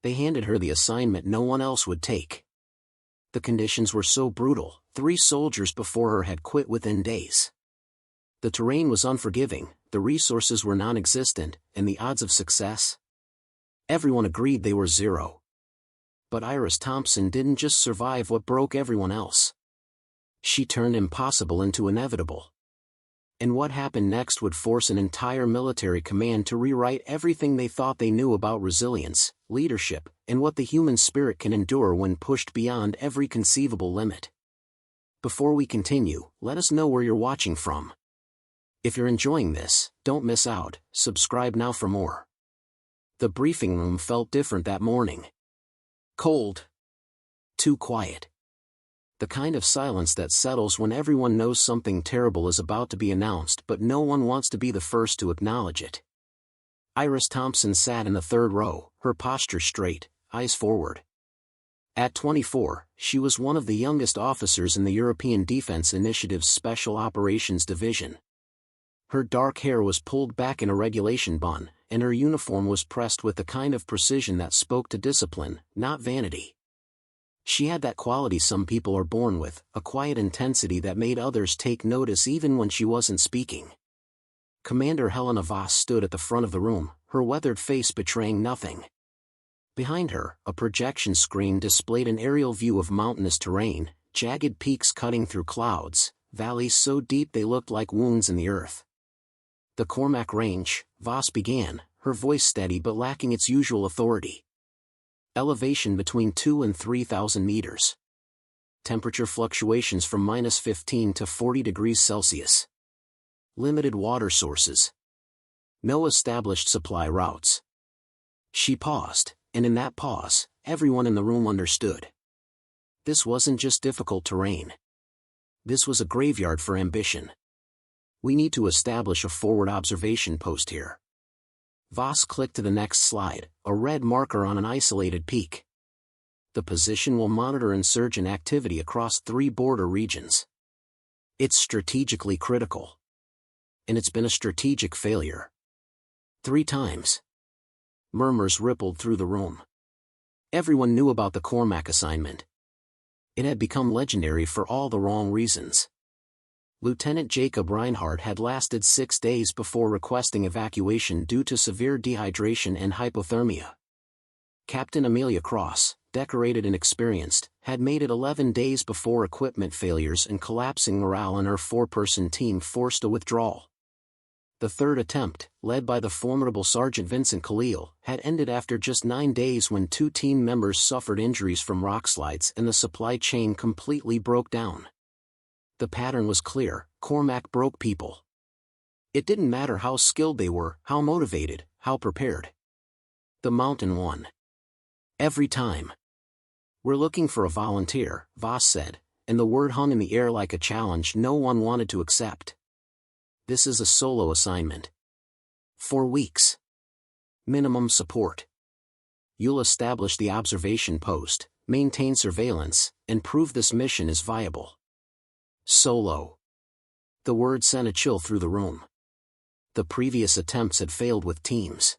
They handed her the assignment no one else would take. The conditions were so brutal, 3 soldiers before her had quit within days. The terrain was unforgiving, the resources were non-existent, and the odds of success? Everyone agreed they were 0. But Iris Thompson didn't just survive what broke everyone else. She turned impossible into inevitable. And what happened next would force an entire military command to rewrite everything they thought they knew about resilience, leadership, and what the human spirit can endure when pushed beyond every conceivable limit. Before we continue, let us know where you're watching from. If you're enjoying this, don't miss out, subscribe now for more. The briefing room felt different that morning. Cold. Too quiet. The kind of silence that settles when everyone knows something terrible is about to be announced but no one wants to be the first to acknowledge it. Iris Thompson sat in the 3rd row, her posture straight, eyes forward. At 24, she was one of the youngest officers in the European Defense Initiative's Special Operations Division. Her dark hair was pulled back in a regulation bun, and her uniform was pressed with the kind of precision that spoke to discipline, not vanity. She had that quality some people are born with, a quiet intensity that made others take notice even when she wasn't speaking. Commander Helena Voss stood at the front of the room, her weathered face betraying nothing. Behind her, a projection screen displayed an aerial view of mountainous terrain, jagged peaks cutting through clouds, valleys so deep they looked like wounds in the earth. The Cormac Range, Voss began, her voice steady but lacking its usual authority. Elevation between 2,000 and 3,000 meters. Temperature fluctuations from -15 to 40 degrees Celsius. Limited water sources. No established supply routes. She paused, and in that pause, everyone in the room understood. This wasn't just difficult terrain. This was a graveyard for ambition. We need to establish a forward observation post here. Voss clicked to the next slide, a red marker on an isolated peak. The position will monitor insurgent activity across 3 border regions. It's strategically critical. And it's been a strategic failure. 3 times. Murmurs rippled through the room. Everyone knew about the Cormac assignment. It had become legendary for all the wrong reasons. Lieutenant Jacob Reinhardt had lasted 6 days before requesting evacuation due to severe dehydration and hypothermia. Captain Amelia Cross, decorated and experienced, had made it 11 days before equipment failures and collapsing morale in her 4-person team forced a withdrawal. The 3rd attempt, led by the formidable Sergeant Vincent Khalil, had ended after just 9 days when 2 team members suffered injuries from rockslides and the supply chain completely broke down. The pattern was clear, Cormac broke people. It didn't matter how skilled they were, how motivated, how prepared. The mountain won. Every time. We're looking for a volunteer, Voss said, and the word hung in the air like a challenge no one wanted to accept. This is a solo assignment. 4 weeks. Minimum support. You'll establish the observation post, maintain surveillance, and prove this mission is viable. Solo. The word sent a chill through the room. The previous attempts had failed with teams.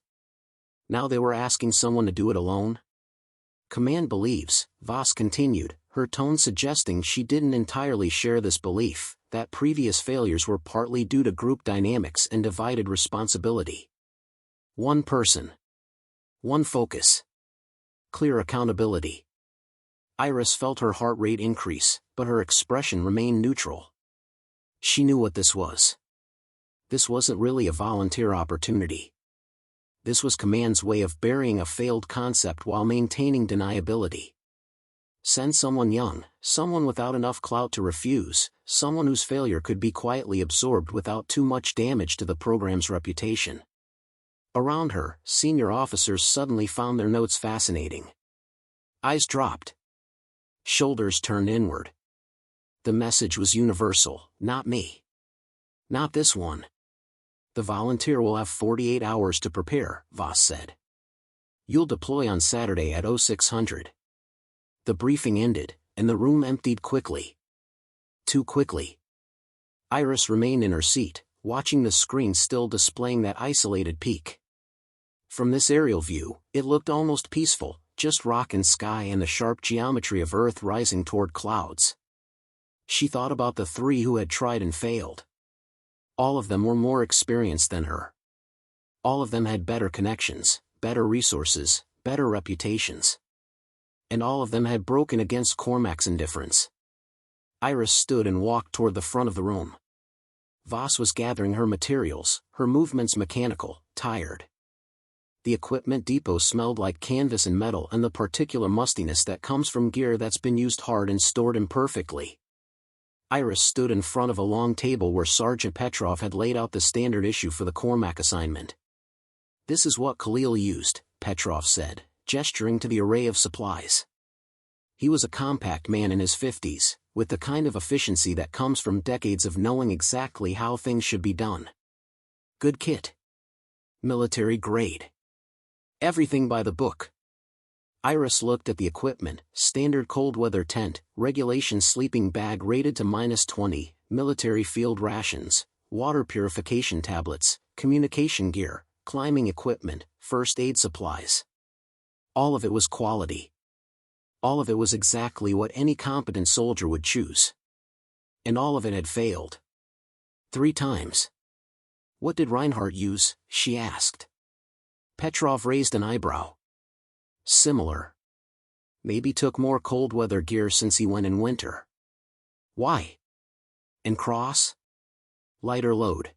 Now they were asking someone to do it alone? Command believes, Voss continued, her tone suggesting she didn't entirely share this belief, that previous failures were partly due to group dynamics and divided responsibility. 1 person. 1 focus. Clear accountability. Iris felt her heart rate increase, but her expression remained neutral. She knew what this was. This wasn't really a volunteer opportunity. This was command's way of burying a failed concept while maintaining deniability. Send someone young, someone without enough clout to refuse, someone whose failure could be quietly absorbed without too much damage to the program's reputation. Around her, senior officers suddenly found their notes fascinating. Eyes dropped. Shoulders turned inward. The message was universal, not me. Not this one. The volunteer will have 48 hours to prepare, Voss said. You'll deploy on Saturday at 0600. The briefing ended, and the room emptied quickly. Too quickly. Iris remained in her seat, watching the screen still displaying that isolated peak. From this aerial view, it looked almost peaceful, just rock and sky and the sharp geometry of Earth rising toward clouds. She thought about the 3 who had tried and failed. All of them were more experienced than her. All of them had better connections, better resources, better reputations. And all of them had broken against Cormac's indifference. Iris stood and walked toward the front of the room. Voss was gathering her materials, her movements mechanical, tired. The equipment depot smelled like canvas and metal and the particular mustiness that comes from gear that's been used hard and stored imperfectly. Iris stood in front of a long table where Sergeant Petrov had laid out the standard issue for the Cormac assignment. "This is what Khalil used," Petrov said, gesturing to the array of supplies. He was a compact man in his 50s, with the kind of efficiency that comes from decades of knowing exactly how things should be done. Good kit. Military grade. Everything by the book. Iris looked at the equipment: standard cold weather tent, regulation sleeping bag rated to -20, military field rations, water purification tablets, communication gear, climbing equipment, first aid supplies. All of it was quality. All of it was exactly what any competent soldier would choose. And all of it had failed. 3 times. "What did Reinhardt use?" she asked. Petrov raised an eyebrow. "Similar. Maybe took more cold weather gear since he went in winter." "Why?" "And Cross?" "Lighter load."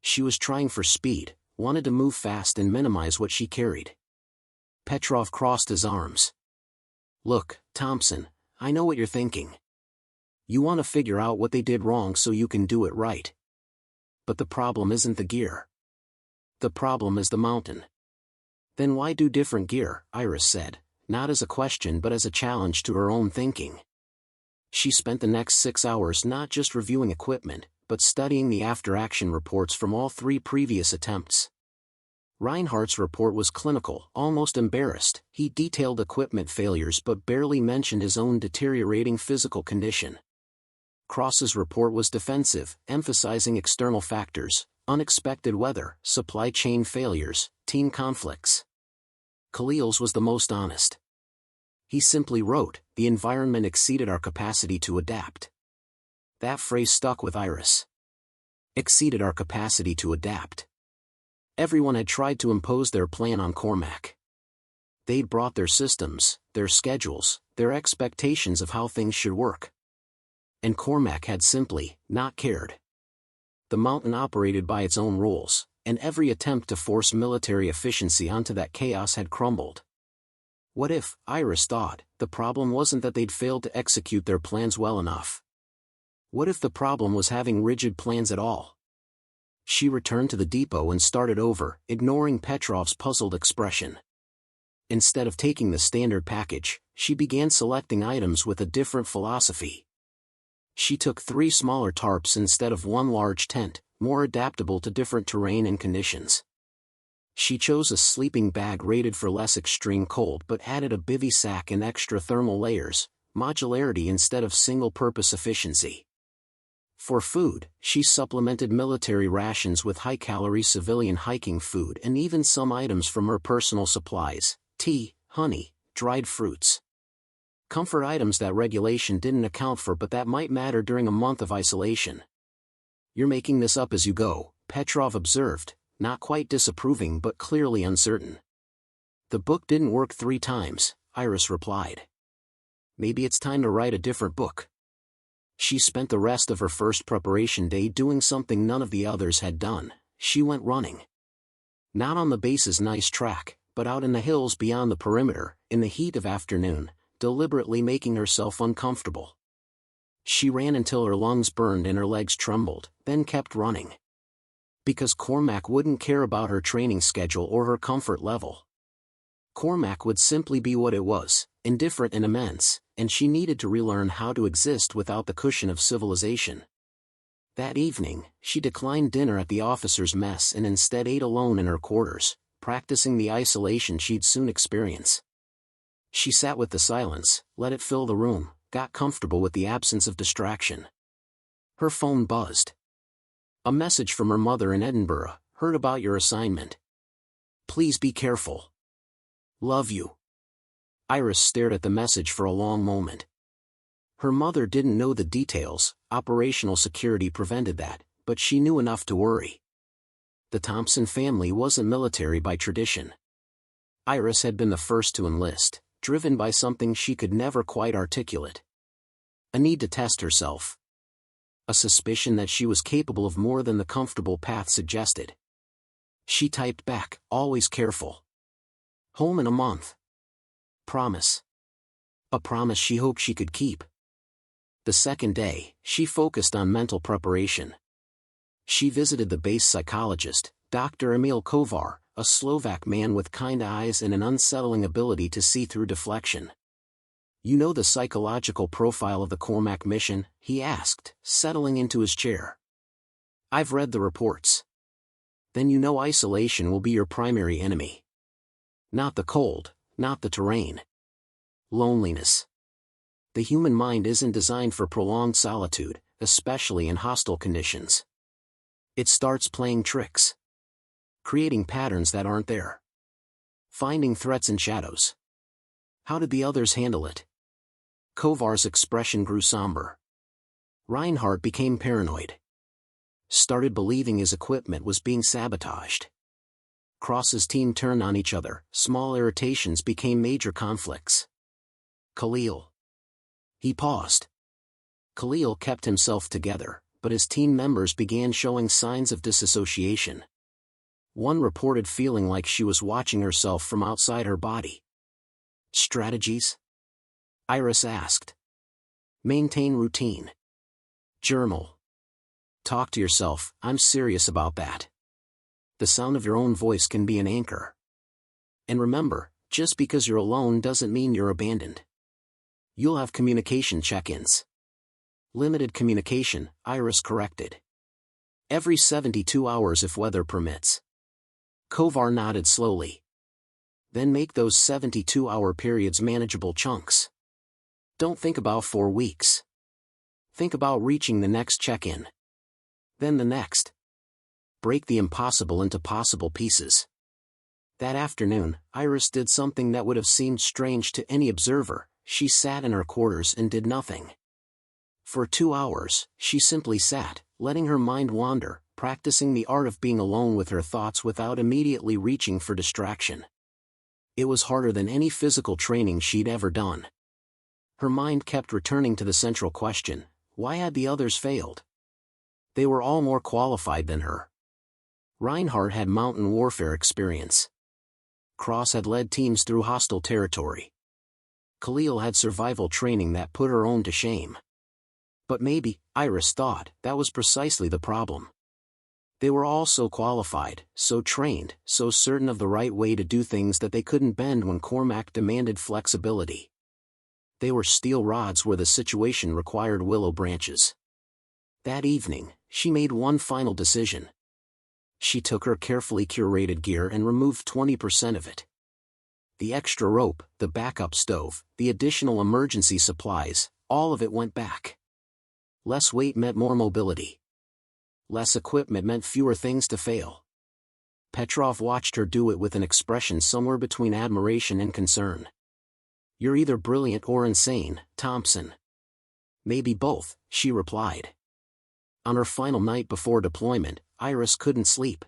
She was trying for speed, wanted to move fast and minimize what she carried. Petrov crossed his arms. "Look, Thompson, I know what you're thinking. You want to figure out what they did wrong so you can do it right. But the problem isn't the gear. The problem is the mountain." "Then why do different gear?" Iris said, not as a question but as a challenge to her own thinking. She spent the next 6 hours not just reviewing equipment, but studying the after-action reports from all 3 previous attempts. Reinhardt's report was clinical, almost embarrassed. He detailed equipment failures but barely mentioned his own deteriorating physical condition. Cross's report was defensive, emphasizing external factors: unexpected weather, supply chain failures, team conflicts. Khalil's was the most honest. He simply wrote, "The environment exceeded our capacity to adapt." That phrase stuck with Iris. Exceeded our capacity to adapt. Everyone had tried to impose their plan on Cormac. They'd brought their systems, their schedules, their expectations of how things should work. And Cormac had simply not cared. The mountain operated by its own rules, and every attempt to force military efficiency onto that chaos had crumbled. What if, Iris thought, the problem wasn't that they'd failed to execute their plans well enough? What if the problem was having rigid plans at all? She returned to the depot and started over, ignoring Petrov's puzzled expression. Instead of taking the standard package, she began selecting items with a different philosophy. She took 3 smaller tarps instead of 1 large tent, more adaptable to different terrain and conditions. She chose a sleeping bag rated for less extreme cold but added a bivy sack and extra thermal layers, modularity instead of single-purpose efficiency. For food, she supplemented military rations with high-calorie civilian hiking food and even some items from her personal supplies: tea, honey, dried fruits. Comfort items that regulation didn't account for but that might matter during a month of isolation. "You're making this up as you go," Petrov observed, not quite disapproving but clearly uncertain. "The book didn't work 3 times, Iris replied. "Maybe it's time to write a different book." She spent the rest of her first preparation day doing something none of the others had done. She went running. Not on the base's nice track, but out in the hills beyond the perimeter, in the heat of afternoon, deliberately making herself uncomfortable. She ran until her lungs burned and her legs trembled, then kept running. Because Cormac wouldn't care about her training schedule or her comfort level. Cormac would simply be what it was, indifferent and immense, and she needed to relearn how to exist without the cushion of civilization. That evening, she declined dinner at the officers' mess and instead ate alone in her quarters, practicing the isolation she'd soon experience. She sat with the silence, let it fill the room, got comfortable with the absence of distraction. Her phone buzzed. A message from her mother in Edinburgh: "Heard about your assignment. Please be careful. Love you." Iris stared at the message for a long moment. Her mother didn't know the details, operational security prevented that, but she knew enough to worry. The Thompson family wasn't military by tradition. Iris had been the first to enlist, driven by something she could never quite articulate. A need to test herself. A suspicion that she was capable of more than the comfortable path suggested. She typed back, always careful. Home in a month. Promise. A promise she hoped she could keep. The second day, she focused on mental preparation. She visited the base psychologist, Dr. Emil Kovar, a Slovak man with kind eyes and an unsettling ability to see through deflection. You know the psychological profile of the Cormac mission? He asked, settling into his chair. I've read the reports. Then you know isolation will be your primary enemy. Not the cold, not the terrain. Loneliness. The human mind isn't designed for prolonged solitude, especially in hostile conditions. It starts playing tricks. Creating patterns that aren't there. Finding threats in shadows. How did the others handle it? Kovar's expression grew somber. Reinhardt became paranoid. Started believing his equipment was being sabotaged. Cross's team turned on each other, small irritations became major conflicts. Khalil. He paused. Khalil kept himself together, but his team members began showing signs of disassociation. One reported feeling like she was watching herself from outside her body. Strategies? Iris asked. Maintain routine. Journal. Talk to yourself, I'm serious about that. The sound of your own voice can be an anchor. And remember, just because you're alone doesn't mean you're abandoned. You'll have communication check-ins. Limited communication, Iris corrected. Every 72 hours if weather permits. Kovar nodded slowly. Then make those 72-hour periods manageable chunks. Don't think about 4 weeks. Think about reaching the next check-in. Then the next. Break the impossible into possible pieces. That afternoon, Iris did something that would have seemed strange to any observer. She sat in her quarters and did nothing. For 2 hours, she simply sat, letting her mind wander, practicing the art of being alone with her thoughts without immediately reaching for distraction. It was harder than any physical training she'd ever done. Her mind kept returning to the central question, why had the others failed? They were all more qualified than her. Reinhardt had mountain warfare experience. Cross had led teams through hostile territory. Khalil had survival training that put her own to shame. But maybe, Iris thought, that was precisely the problem. They were all so qualified, so trained, so certain of the right way to do things that they couldn't bend when Cormac demanded flexibility. They were steel rods where the situation required willow branches. That evening, she made one final decision. She took her carefully curated gear and removed 20% of it. The extra rope, the backup stove, the additional emergency supplies, all of it went back. Less weight meant more mobility. Less equipment meant fewer things to fail. Petrov watched her do it with an expression somewhere between admiration and concern. You're either brilliant or insane, Thompson. Maybe both, she replied. On her final night before deployment, Iris couldn't sleep.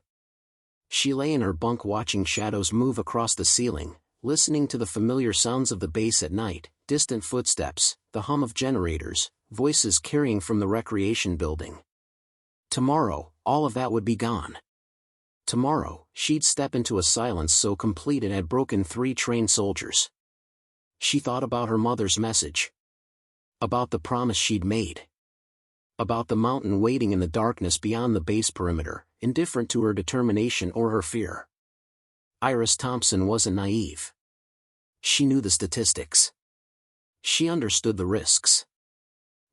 She lay in her bunk watching shadows move across the ceiling, listening to the familiar sounds of the base at night, distant footsteps, the hum of generators, voices carrying from the recreation building. Tomorrow, all of that would be gone. Tomorrow, she'd step into a silence so complete it had broken 3 trained soldiers. She thought about her mother's message. About the promise she'd made. About the mountain waiting in the darkness beyond the base perimeter, indifferent to her determination or her fear. Iris Thompson wasn't naive. She knew the statistics. She understood the risks.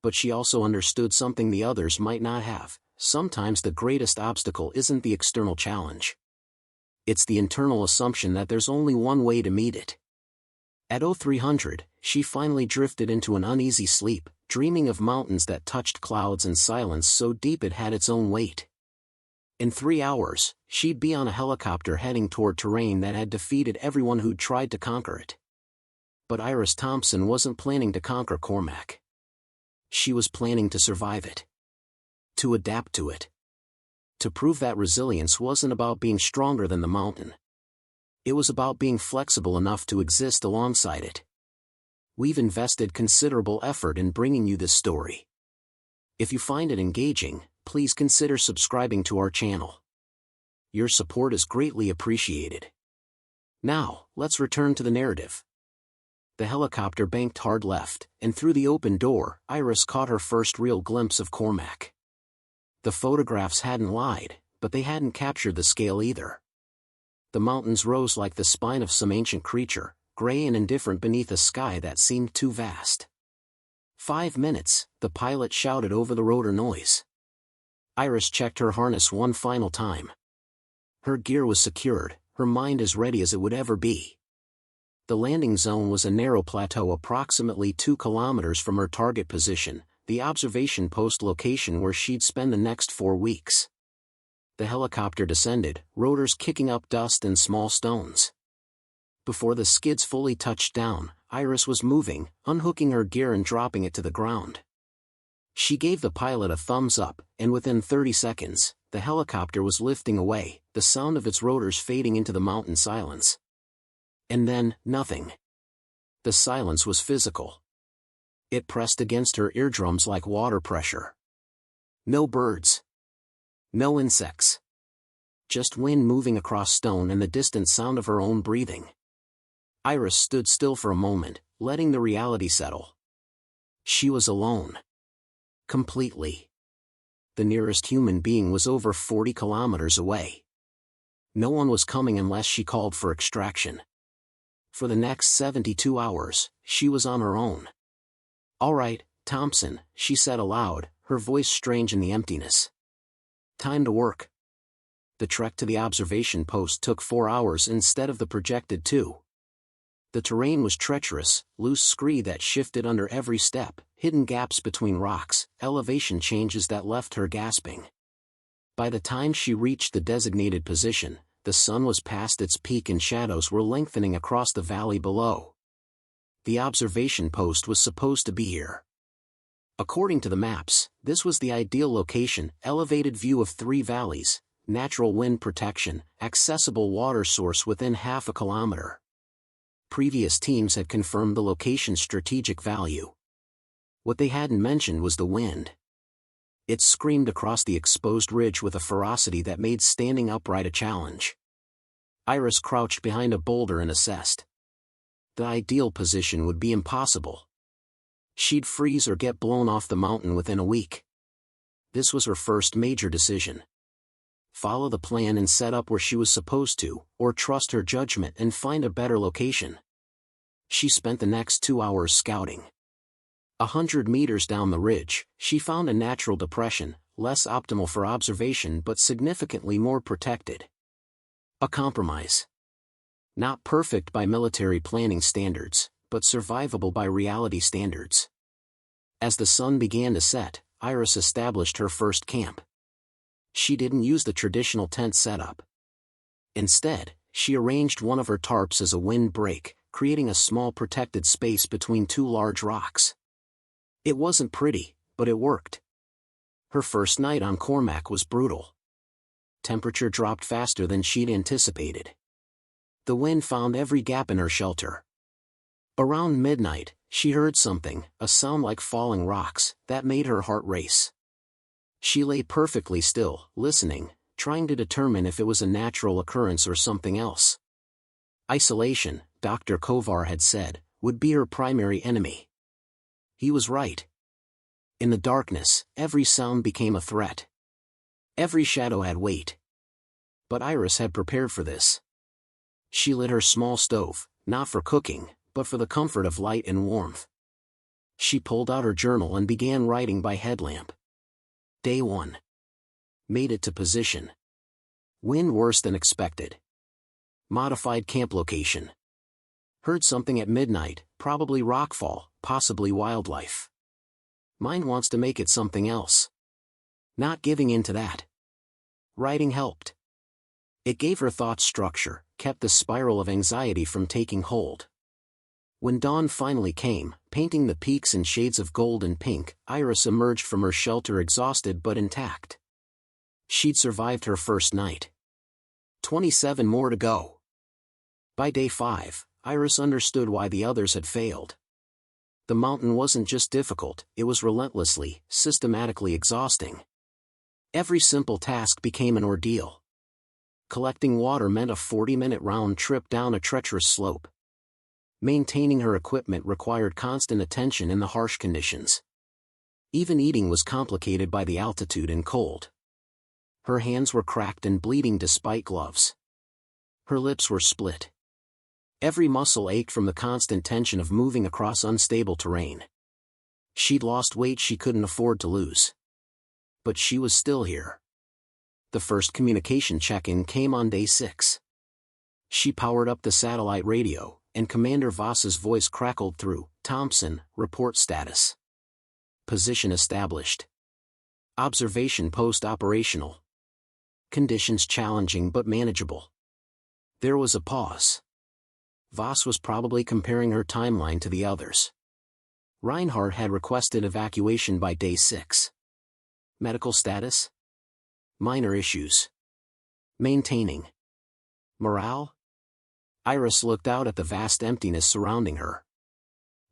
But she also understood something the others might not have. Sometimes the greatest obstacle isn't the external challenge. It's the internal assumption that there's only one way to meet it. At 0300, she finally drifted into an uneasy sleep, dreaming of mountains that touched clouds and silence so deep it had its own weight. In 3 hours, she'd be on a helicopter heading toward terrain that had defeated everyone who'd tried to conquer it. But Iris Thompson wasn't planning to conquer Cormac. She was planning to survive it. To adapt to it. To prove that resilience wasn't about being stronger than the mountain. It was about being flexible enough to exist alongside it. We've invested considerable effort in bringing you this story. If you find it engaging, please consider subscribing to our channel. Your support is greatly appreciated. Now, let's return to the narrative. The helicopter banked hard left, and through the open door, Iris caught her first real glimpse of Cormac. The photographs hadn't lied, but they hadn't captured the scale either. The mountains rose like the spine of some ancient creature, gray and indifferent beneath a sky that seemed too vast. 5 minutes, the pilot shouted over the rotor noise. Iris checked her harness one final time. Her gear was secured, her mind as ready as it would ever be. The landing zone was a narrow plateau approximately 2 kilometers from her target position, the observation post location where she'd spend the next 4 weeks. The helicopter descended, rotors kicking up dust and small stones. Before the skids fully touched down, Iris was moving, unhooking her gear and dropping it to the ground. She gave the pilot a thumbs up, and within 30 seconds, the helicopter was lifting away, the sound of its rotors fading into the mountain silence. And then, nothing. The silence was physical. It pressed against her eardrums like water pressure. No birds. No insects. Just wind moving across stone and the distant sound of her own breathing. Iris stood still for a moment, letting the reality settle. She was alone. Completely. The nearest human being was over 40 kilometers away. No one was coming unless she called for extraction. For the next 72 hours, she was on her own. "All right, Thompson," she said aloud, her voice strange in the emptiness. "Time to work." The trek to the observation post took 4 hours instead of the projected 2. The terrain was treacherous, loose scree that shifted under every step, hidden gaps between rocks, elevation changes that left her gasping. By the time she reached the designated position, the sun was past its peak and shadows were lengthening across the valley below. The observation post was supposed to be here. According to the maps, this was the ideal location: elevated view of 3 valleys, natural wind protection, accessible water source within half a kilometer. Previous teams had confirmed the location's strategic value. What they hadn't mentioned was the wind. It screamed across the exposed ridge with a ferocity that made standing upright a challenge. Iris crouched behind a boulder and assessed. The ideal position would be impossible. She'd freeze or get blown off the mountain within a week. This was her first major decision. Follow the plan and set up where she was supposed to, or trust her judgment and find a better location. She spent the next 2 hours scouting. 100 meters down the ridge, she found a natural depression, less optimal for observation but significantly more protected. A compromise. Not perfect by military planning standards, but survivable by reality standards. As the sun began to set, Iris established her first camp. She didn't use the traditional tent setup. Instead, she arranged one of her tarps as a wind break, creating a small protected space between 2 large rocks. It wasn't pretty, but it worked. Her first night on Cormac was brutal. Temperature dropped faster than she'd anticipated. The wind found every gap in her shelter. Around midnight, she heard something, a sound like falling rocks, that made her heart race. She lay perfectly still, listening, trying to determine if it was a natural occurrence or something else. Isolation, Dr. Kovar had said, would be her primary enemy. He was right. In the darkness, every sound became a threat. Every shadow had weight. But Iris had prepared for this. She lit her small stove, not for cooking, but for the comfort of light and warmth. She pulled out her journal and began writing by headlamp. Day 1. Made it to position. Wind worse than expected. Modified camp location. Heard something at midnight, probably rockfall, possibly wildlife. Mind wants to make it something else. Not giving in to that. Writing helped. It gave her thoughts structure, kept the spiral of anxiety from taking hold. When dawn finally came, painting the peaks in shades of gold and pink, Iris emerged from her shelter exhausted but intact. She'd survived her first night. 27 more to go. By day 5, Iris understood why the others had failed. The mountain wasn't just difficult, it was relentlessly, systematically exhausting. Every simple task became an ordeal. Collecting water meant a 40-minute round trip down a treacherous slope. Maintaining her equipment required constant attention in the harsh conditions. Even eating was complicated by the altitude and cold. Her hands were cracked and bleeding despite gloves. Her lips were split. Every muscle ached from the constant tension of moving across unstable terrain. She'd lost weight she couldn't afford to lose. But she was still here. The first communication check-in came on day 6. She powered up the satellite radio, and Commander Voss's voice crackled through. "Thompson, report status. Position established. Observation post operational. Conditions challenging but manageable." There was a pause. Voss was probably comparing her timeline to the others. Reinhardt had requested evacuation by day 6. Medical status? Minor issues. Maintaining. Morale? Iris looked out at the vast emptiness surrounding her.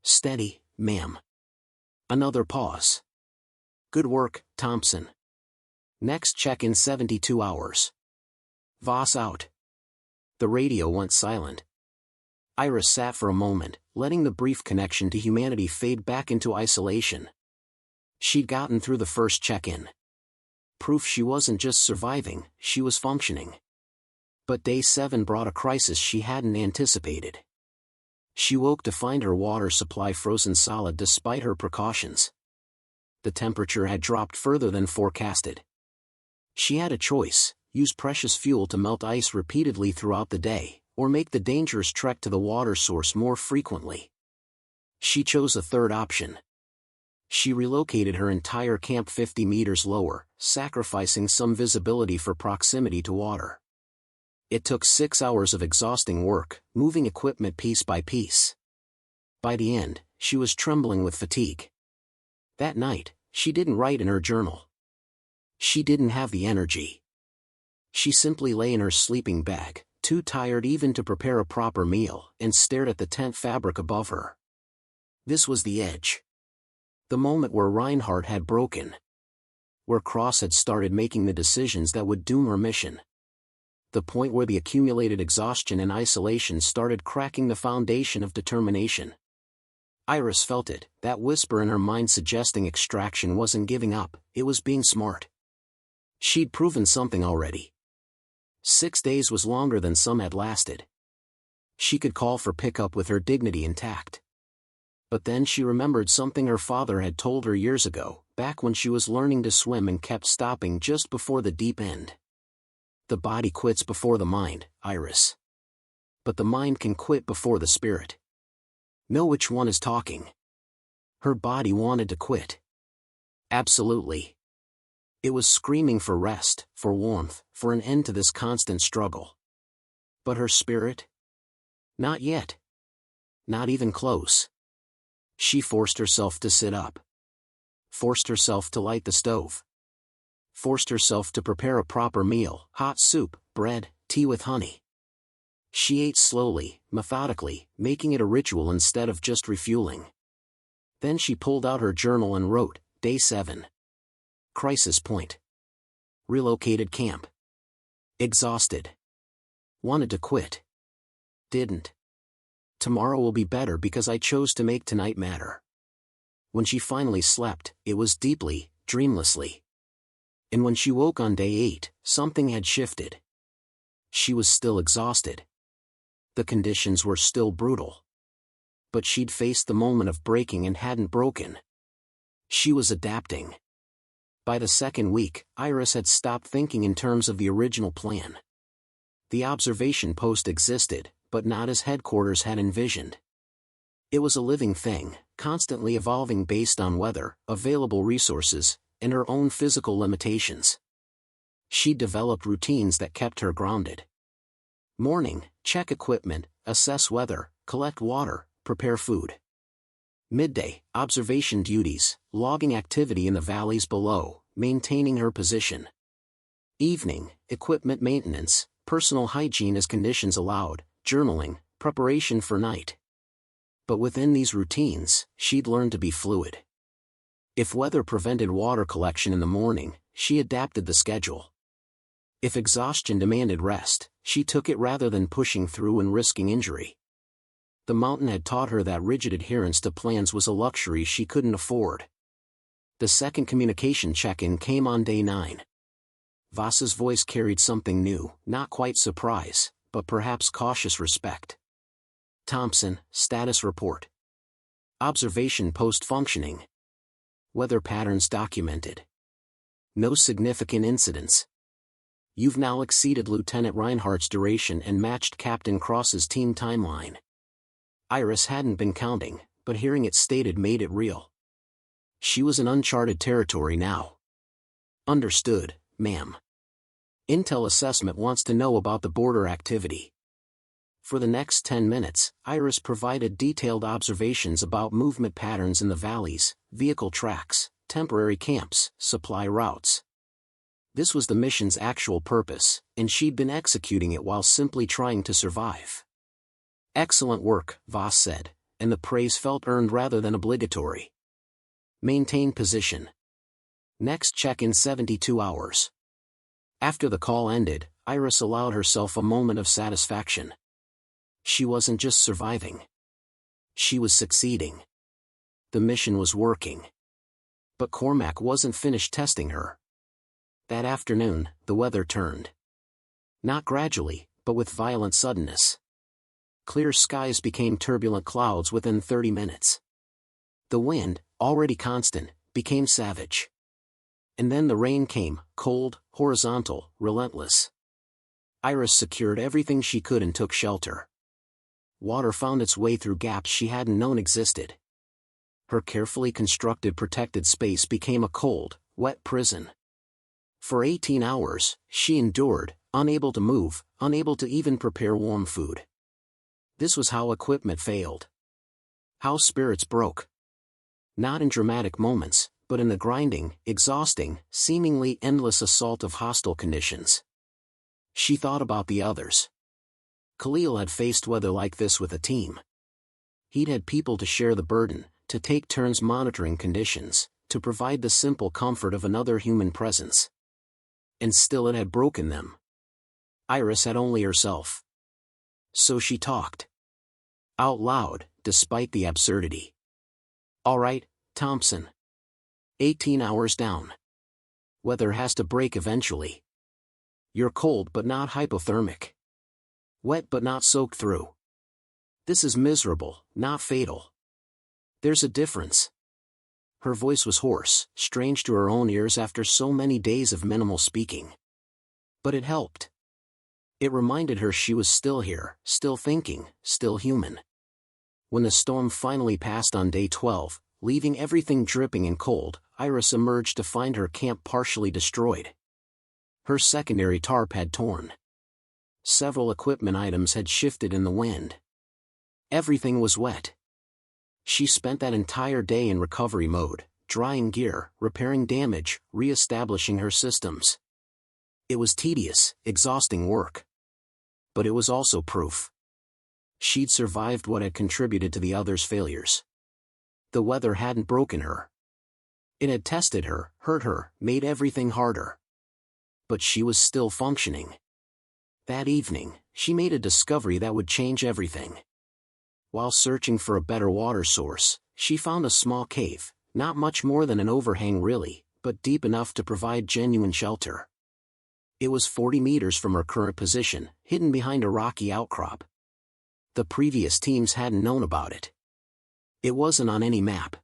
"Steady, ma'am." Another pause. "Good work, Thompson. Next check in 72 hours. Voss out." The radio went silent. Iris sat for a moment, letting the brief connection to humanity fade back into isolation. She'd gotten through the first check-in. Proof she wasn't just surviving, she was functioning. But day 7 brought a crisis she hadn't anticipated. She woke to find her water supply frozen solid despite her precautions. The temperature had dropped further than forecasted. She had a choice: use precious fuel to melt ice repeatedly throughout the day, or make the dangerous trek to the water source more frequently. She chose a third option. She relocated her entire camp 50 meters lower, sacrificing some visibility for proximity to water. It took 6 hours of exhausting work, moving equipment piece by piece. By the end, she was trembling with fatigue. That night, she didn't write in her journal. She didn't have the energy. She simply lay in her sleeping bag, too tired even to prepare a proper meal, and stared at the tent fabric above her. This was the edge. The moment where Reinhardt had broken. Where Cross had started making the decisions that would doom her mission. The point where the accumulated exhaustion and isolation started cracking the foundation of determination. Iris felt it, that whisper in her mind suggesting extraction wasn't giving up, it was being smart. She'd proven something already. 6 days was longer than some had lasted. She could call for pickup with her dignity intact. But then she remembered something her father had told her years ago, back when she was learning to swim and kept stopping just before the deep end. The body quits before the mind, Iris. But the mind can quit before the spirit. Know which one is talking. Her body wanted to quit. Absolutely. It was screaming for rest, for warmth, for an end to this constant struggle. But her spirit? Not yet. Not even close. She forced herself to sit up. Forced herself to light the stove. Forced herself to prepare a proper meal: hot soup, bread, tea with honey. She ate slowly, methodically, making it a ritual instead of just refueling. Then she pulled out her journal and wrote, Day 7. Crisis point. Relocated camp. Exhausted. Wanted to quit. Didn't. Tomorrow will be better because I chose to make tonight matter. When she finally slept, it was deeply, dreamlessly. And when she woke on day 8, something had shifted. She was still exhausted. The conditions were still brutal. But she'd faced the moment of breaking and hadn't broken. She was adapting. By the second week, Iris had stopped thinking in terms of the original plan. The observation post existed, but not as headquarters had envisioned. It was a living thing, constantly evolving based on weather, available resources, and her own physical limitations. She developed routines that kept her grounded. Morning, check equipment, assess weather, collect water, prepare food. Midday, observation duties, logging activity in the valleys below, maintaining her position. Evening, equipment maintenance, personal hygiene as conditions allowed, journaling, preparation for night. But within these routines, she'd learned to be fluid. If weather prevented water collection in the morning, she adapted the schedule. If exhaustion demanded rest, she took it rather than pushing through and risking injury. The mountain had taught her that rigid adherence to plans was a luxury she couldn't afford. The second communication check-in came on day 9. Voss's voice carried something new, not quite surprise, but perhaps cautious respect. Thompson, status report. Observation post-functioning. Weather patterns documented. No significant incidents. You've now exceeded Lieutenant Reinhardt's duration and matched Captain Cross's team timeline. Iris hadn't been counting, but hearing it stated made it real. She was in uncharted territory now. Understood, ma'am. Intel Assessment wants to know about the border activity. For the next 10 minutes, Iris provided detailed observations about movement patterns in the valleys, vehicle tracks, temporary camps, supply routes. This was the mission's actual purpose, and she'd been executing it while simply trying to survive. Excellent work, Voss said, and the praise felt earned rather than obligatory. Maintain position. Next check in 72 hours. After the call ended, Iris allowed herself a moment of satisfaction. She wasn't just surviving. She was succeeding. The mission was working. But Cormac wasn't finished testing her. That afternoon, the weather turned. Not gradually, but with violent suddenness. Clear skies became turbulent clouds within 30 minutes. The wind, already constant, became savage. And then the rain came, cold, horizontal, relentless. Iris secured everything she could and took shelter. Water found its way through gaps she hadn't known existed. Her carefully constructed protected space became a cold, wet prison. For 18 hours, she endured, unable to move, unable to even prepare warm food. This was how equipment failed. How spirits broke. Not in dramatic moments, but in the grinding, exhausting, seemingly endless assault of hostile conditions. She thought about the others. Khalil had faced weather like this with a team. He'd had people to share the burden, to take turns monitoring conditions, to provide the simple comfort of another human presence. And still it had broken them. Iris had only herself. So she talked. Out loud, despite the absurdity. All right, Thompson. 18 hours down. Weather has to break eventually. You're cold but not hypothermic. Wet but not soaked through. This is miserable, not fatal. There's a difference. Her voice was hoarse, strange to her own ears after so many days of minimal speaking. But it helped. It reminded her she was still here, still thinking, still human. When the storm finally passed on day 12, leaving everything dripping and cold, Iris emerged to find her camp partially destroyed. Her secondary tarp had torn. Several equipment items had shifted in the wind. Everything was wet. She spent that entire day in recovery mode, drying gear, repairing damage, re-establishing her systems. It was tedious, exhausting work. But it was also proof. She'd survived what had contributed to the others' failures. The weather hadn't broken her. It had tested her, hurt her, made everything harder. But she was still functioning. That evening, she made a discovery that would change everything. While searching for a better water source, she found a small cave, not much more than an overhang really, but deep enough to provide genuine shelter. It was 40 meters from her current position, hidden behind a rocky outcrop. The previous teams hadn't known about it. It wasn't on any map.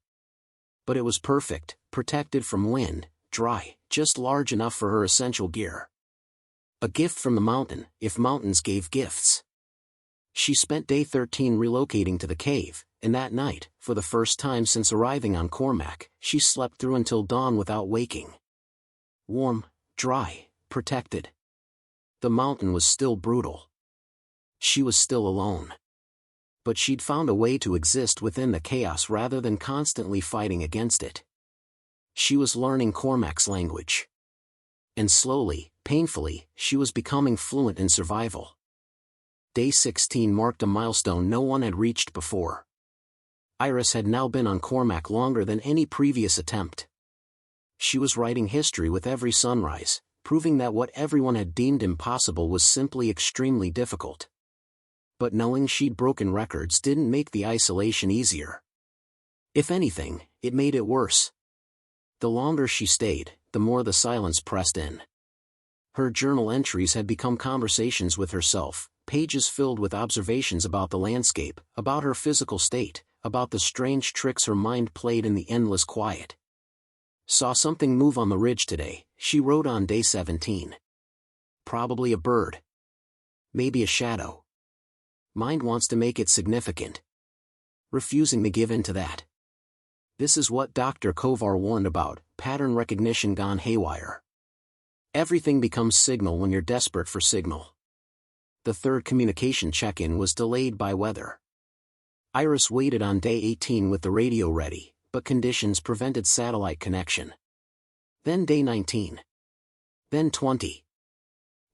But it was perfect, protected from wind, dry, just large enough for her essential gear. A gift from the mountain, if mountains gave gifts. She spent day 13 relocating to the cave, and that night, for the first time since arriving on Cormac, she slept through until dawn without waking. Warm, dry, protected. The mountain was still brutal. She was still alone. but she'd found a way to exist within the chaos rather than constantly fighting against it. She was learning Cormac's language. And slowly, painfully, she was becoming fluent in survival. Day 16 marked a milestone no one had reached before. Iris had now been on Cormac longer than any previous attempt. She was writing history with every sunrise, proving that what everyone had deemed impossible was simply extremely difficult. But knowing she'd broken records didn't make the isolation easier. If anything, it made it worse. The longer she stayed, the more the silence pressed in. Her journal entries had become conversations with herself, pages filled with observations about the landscape, about her physical state, about the strange tricks her mind played in the endless quiet. Saw something move on the ridge today, she wrote on day 17. Probably a bird. Maybe a shadow. Mind wants to make it significant. Refusing to give in to that. This is what Dr. Kovar warned about, pattern recognition gone haywire. Everything becomes signal when you're desperate for signal. The third communication check-in was delayed by weather. Iris waited on day 18 with the radio ready, but conditions prevented satellite connection. Then day 19. Then 20.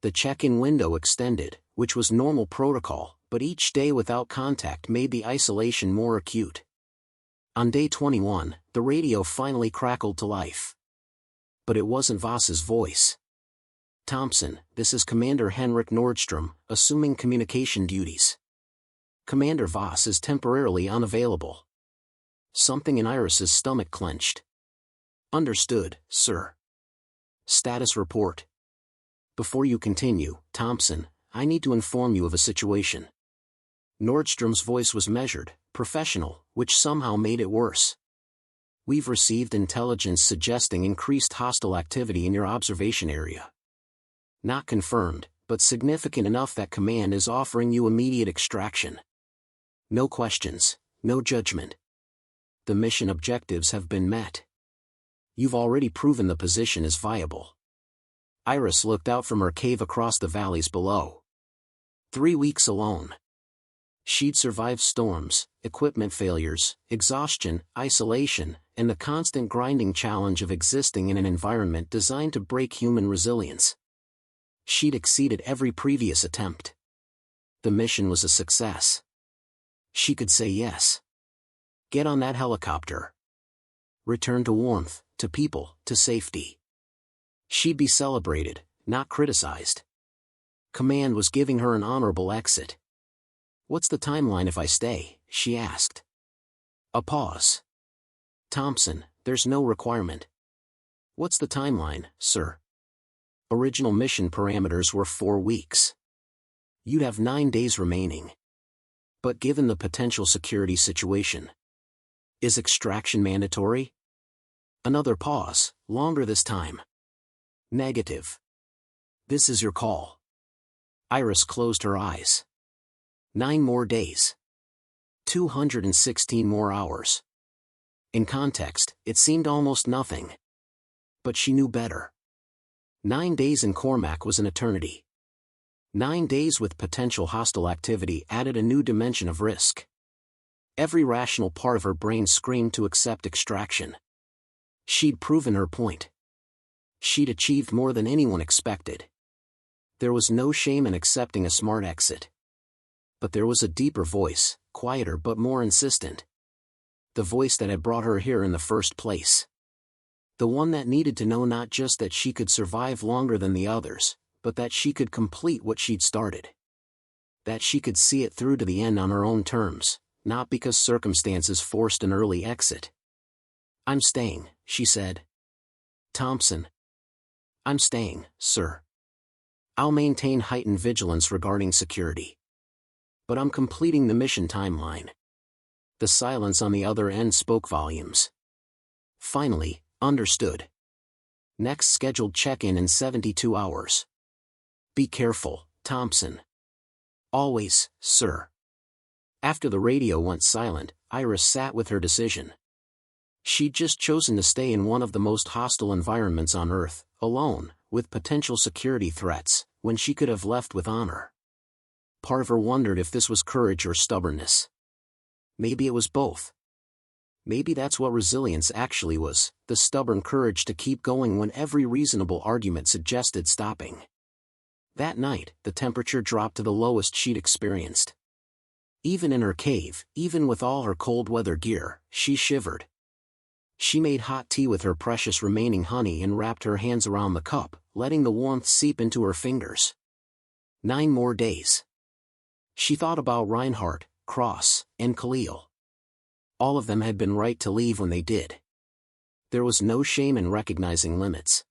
The check-in window extended, which was normal protocol, but each day without contact made the isolation more acute. On day 21, the radio finally crackled to life. But it wasn't Voss's voice. Thompson, this is Commander Henrik Nordstrom, assuming communication duties. Commander Voss is temporarily unavailable. Something in Iris's stomach clenched. Understood, sir. Status report. Before you continue, Thompson, I need to inform you of a situation. Nordstrom's voice was measured, professional, which somehow made it worse. We've received intelligence suggesting increased hostile activity in your observation area. Not confirmed, but significant enough that command is offering you immediate extraction. No questions, no judgment. The mission objectives have been met. You've already proven the position is viable. Iris looked out from her cave across the valleys below. 3 weeks alone. She'd survived storms, equipment failures, exhaustion, isolation, and the constant grinding challenge of existing in an environment designed to break human resilience. She'd exceeded every previous attempt. The mission was a success. She could say yes. Get on that helicopter. Return to warmth, to people, to safety. She'd be celebrated, not criticized. Command was giving her an honorable exit. What's the timeline if I stay? She asked. A pause. Thompson, there's no requirement. What's the timeline, sir? Original mission parameters were 4 weeks. You'd have 9 days remaining. But given the potential security situation, is extraction mandatory? Another pause, longer this time. Negative. This is your call. Iris closed her eyes. 9 more days. 216 more hours. In context, it seemed almost nothing. But she knew better. 9 days in Cormac was an eternity. 9 days with potential hostile activity added a new dimension of risk. Every rational part of her brain screamed to accept extraction. She'd proven her point. She'd achieved more than anyone expected. There was no shame in accepting a smart exit. But there was a deeper voice, quieter but more insistent. The voice that had brought her here in the first place. The one that needed to know not just that she could survive longer than the others, but that she could complete what she'd started. That she could see it through to the end on her own terms, not because circumstances forced an early exit. I'm staying, she said. Thompson. I'm staying, sir. I'll maintain heightened vigilance regarding security. But I'm completing the mission timeline. The silence on the other end spoke volumes. Finally, understood. Next scheduled check-in in 72 hours. Be careful, Thompson. Always, sir. After the radio went silent, Iris sat with her decision. She'd just chosen to stay in one of the most hostile environments on Earth, alone, with potential security threats, when she could have left with honor. Part of her wondered if this was courage or stubbornness. Maybe it was both. Maybe that's what resilience actually was, the stubborn courage to keep going when every reasonable argument suggested stopping. That night, the temperature dropped to the lowest she'd experienced. Even in her cave, even with all her cold weather gear, she shivered. She made hot tea with her precious remaining honey and wrapped her hands around the cup, letting the warmth seep into her fingers. 9 more days. She thought about Reinhardt, Cross, and Khalil. All of them had been right to leave when they did. There was no shame in recognizing limits.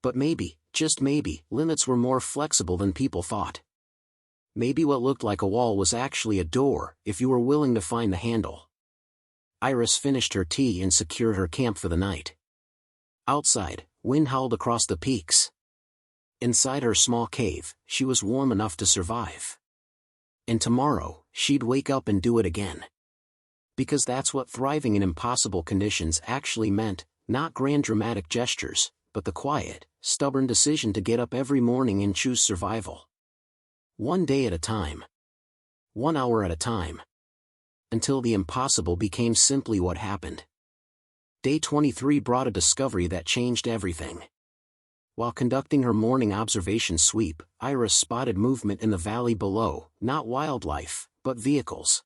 But maybe, just maybe, limits were more flexible than people thought. Maybe what looked like a wall was actually a door, if you were willing to find the handle. Iris finished her tea and secured her camp for the night. Outside, wind howled across the peaks. Inside her small cave, she was warm enough to survive. And tomorrow, she'd wake up and do it again. Because that's what thriving in impossible conditions actually meant, not grand dramatic gestures, but the quiet, stubborn decision to get up every morning and choose survival. 1 day at a time. 1 hour at a time. Until the impossible became simply what happened. Day 23 brought a discovery that changed everything. While conducting her morning observation sweep, Iris spotted movement in the valley below, not wildlife, but vehicles.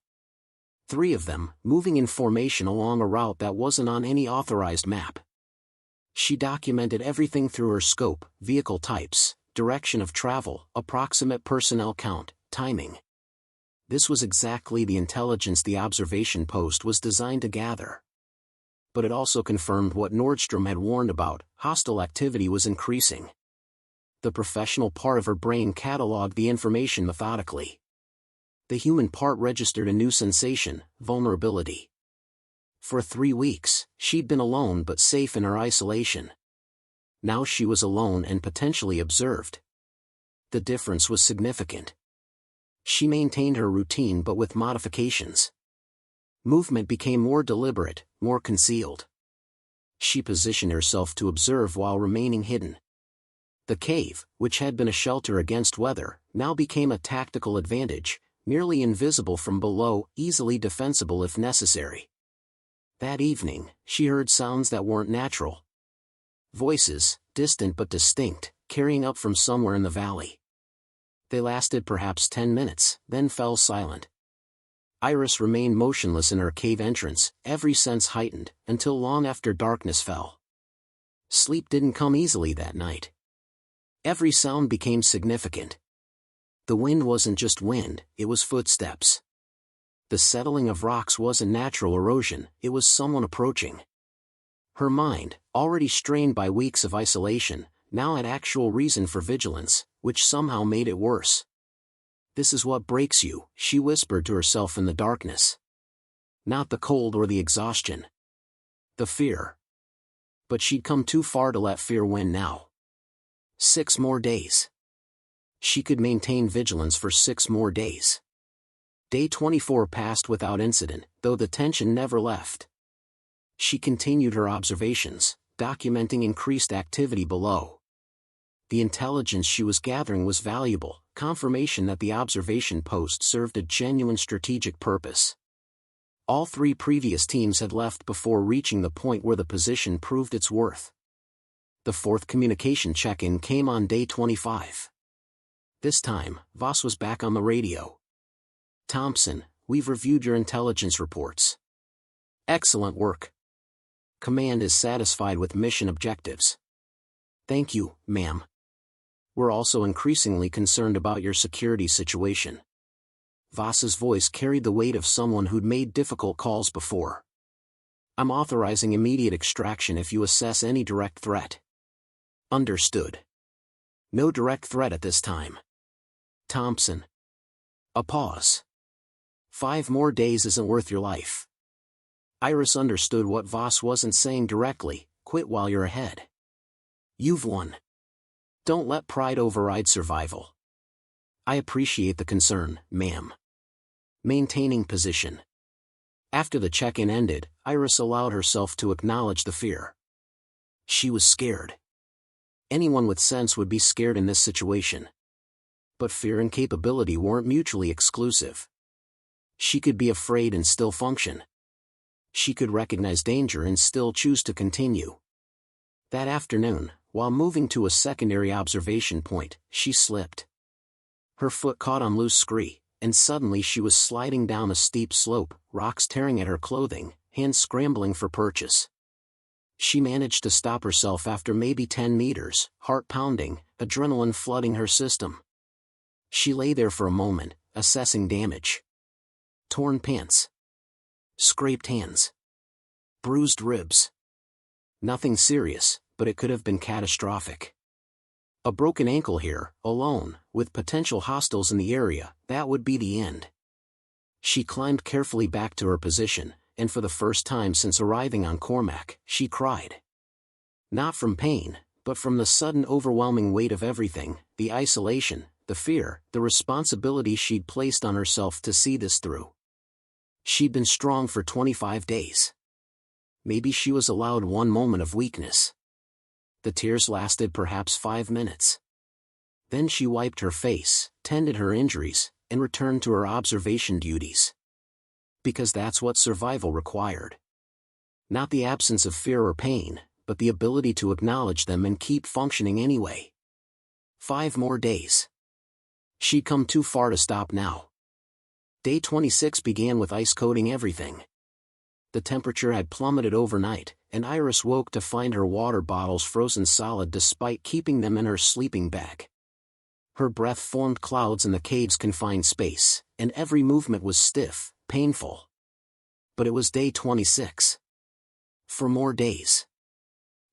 3 of them, moving in formation along a route that wasn't on any authorized map. She documented everything through her scope: vehicle types, direction of travel, approximate personnel count, timing. This was exactly the intelligence the observation post was designed to gather. But it also confirmed what Nordstrom had warned about: hostile activity was increasing. The professional part of her brain cataloged the information methodically. The human part registered a new sensation: vulnerability. For 3 weeks, she'd been alone but safe in her isolation. Now she was alone and potentially observed. The difference was significant. She maintained her routine but with modifications. Movement became more deliberate, more concealed. She positioned herself to observe while remaining hidden. The cave, which had been a shelter against weather, now became a tactical advantage, nearly invisible from below, easily defensible if necessary. That evening, she heard sounds that weren't natural. Voices, distant but distinct, carrying up from somewhere in the valley. They lasted perhaps 10 minutes, then fell silent. Iris remained motionless in her cave entrance, every sense heightened, until long after darkness fell. Sleep didn't come easily that night. Every sound became significant. The wind wasn't just wind, it was footsteps. The settling of rocks wasn't natural erosion, it was someone approaching. Her mind, already strained by weeks of isolation, now had actual reason for vigilance, which somehow made it worse. "This is what breaks you," she whispered to herself in the darkness. Not the cold or the exhaustion. The fear. But she'd come too far to let fear win now. 6 more days. She could maintain vigilance for 6 more days. Day 24 passed without incident, though the tension never left. She continued her observations, documenting increased activity below. The intelligence she was gathering was valuable, confirmation that the observation post served a genuine strategic purpose. All 3 previous teams had left before reaching the point where the position proved its worth. The 4th communication check-in came on day 25. This time, Voss was back on the radio. "Thompson, we've reviewed your intelligence reports. Excellent work. Command is satisfied with mission objectives." "Thank you, ma'am. We're also increasingly concerned about your security situation." Voss's voice carried the weight of someone who'd made difficult calls before. "I'm authorizing immediate extraction if you assess any direct threat." "Understood. No direct threat at this time. Thompson." A pause. 5 more days isn't worth your life." Iris understood what Voss wasn't saying directly: quit while you're ahead. "You've won. Don't let pride override survival." "I appreciate the concern, ma'am." Maintaining position. After the check-in ended, Iris allowed herself to acknowledge the fear. She was scared. Anyone with sense would be scared in this situation. But fear and capability weren't mutually exclusive. She could be afraid and still function. She could recognize danger and still choose to continue. That afternoon, while moving to a secondary observation point, she slipped. Her foot caught on loose scree, and suddenly she was sliding down a steep slope, rocks tearing at her clothing, hands scrambling for purchase. She managed to stop herself after maybe 10 meters, heart pounding, adrenaline flooding her system. She lay there for a moment, assessing damage. Torn pants. Scraped hands. Bruised ribs. Nothing serious, but it could have been catastrophic. A broken ankle here, alone, with potential hostiles in the area, that would be the end. She climbed carefully back to her position, and for the first time since arriving on Cormac, she cried. Not from pain, but from the sudden overwhelming weight of everything, the isolation, the fear, the responsibility she'd placed on herself to see this through. She'd been strong for 25 days. Maybe she was allowed one moment of weakness. The tears lasted perhaps 5 minutes. Then she wiped her face, tended her injuries, and returned to her observation duties. Because that's what survival required. Not the absence of fear or pain, but the ability to acknowledge them and keep functioning anyway. 5 more days. She'd come too far to stop now. Day 26 began with ice coating everything. The temperature had plummeted overnight, and Iris woke to find her water bottles frozen solid despite keeping them in her sleeping bag. Her breath formed clouds in the cave's confined space, and every movement was stiff, painful. But it was day 26. 4 more days.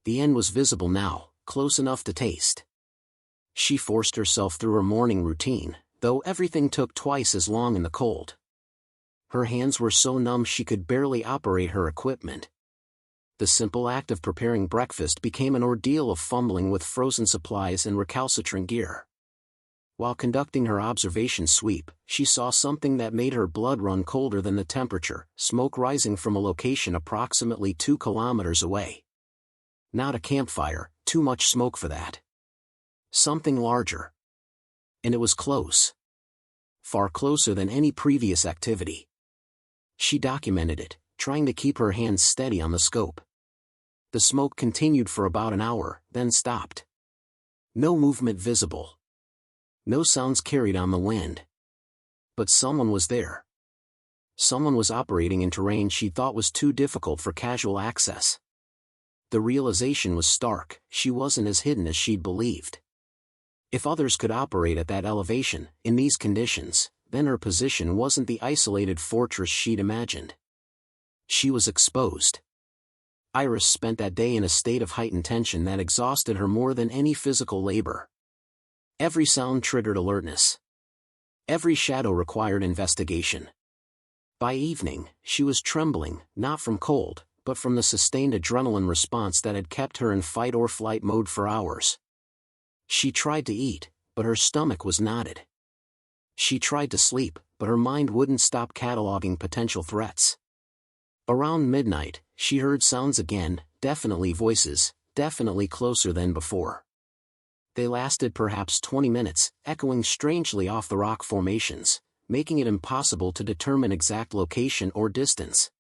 The end was visible now, close enough to taste. She forced herself through her morning routine, though everything took twice as long in the cold. Her hands were so numb she could barely operate her equipment. The simple act of preparing breakfast became an ordeal of fumbling with frozen supplies and recalcitrant gear. While conducting her observation sweep, she saw something that made her blood run colder than the temperature, smoke rising from a location approximately 2 kilometers away. Not a campfire, too much smoke for that. Something larger. And it was close. Far closer than any previous activity. She documented it, trying to keep her hands steady on the scope. The smoke continued for about an hour, then stopped. No movement visible. No sounds carried on the wind. But someone was there. Someone was operating in terrain she thought was too difficult for casual access. The realization was stark, she wasn't as hidden as she'd believed. If others could operate at that elevation, in these conditions, then her position wasn't the isolated fortress she'd imagined. She was exposed. Iris spent that day in a state of heightened tension that exhausted her more than any physical labor. Every sound triggered alertness. Every shadow required investigation. By evening, she was trembling, not from cold, but from the sustained adrenaline response that had kept her in fight-or-flight mode for hours. She tried to eat, but her stomach was knotted. She tried to sleep, but her mind wouldn't stop cataloging potential threats. Around midnight, she heard sounds again, definitely voices, definitely closer than before. They lasted perhaps 20 minutes, echoing strangely off the rock formations, making it impossible to determine exact location or distance.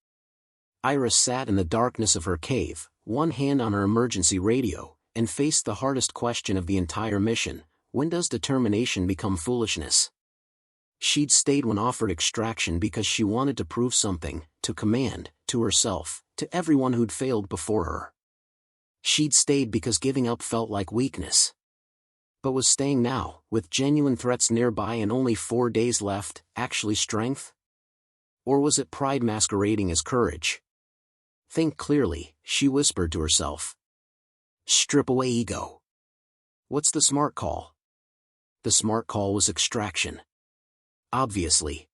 Iris sat in the darkness of her cave, one hand on her emergency radio, and faced the hardest question of the entire mission: when does determination become foolishness? She'd stayed when offered extraction because she wanted to prove something, to command, to herself, to everyone who'd failed before her. She'd stayed because giving up felt like weakness. But was staying now, with genuine threats nearby and only 4 days left, actually strength? Or was it pride masquerading as courage? Think clearly, she whispered to herself. Strip away ego. What's the smart call? The smart call was extraction. Obviously.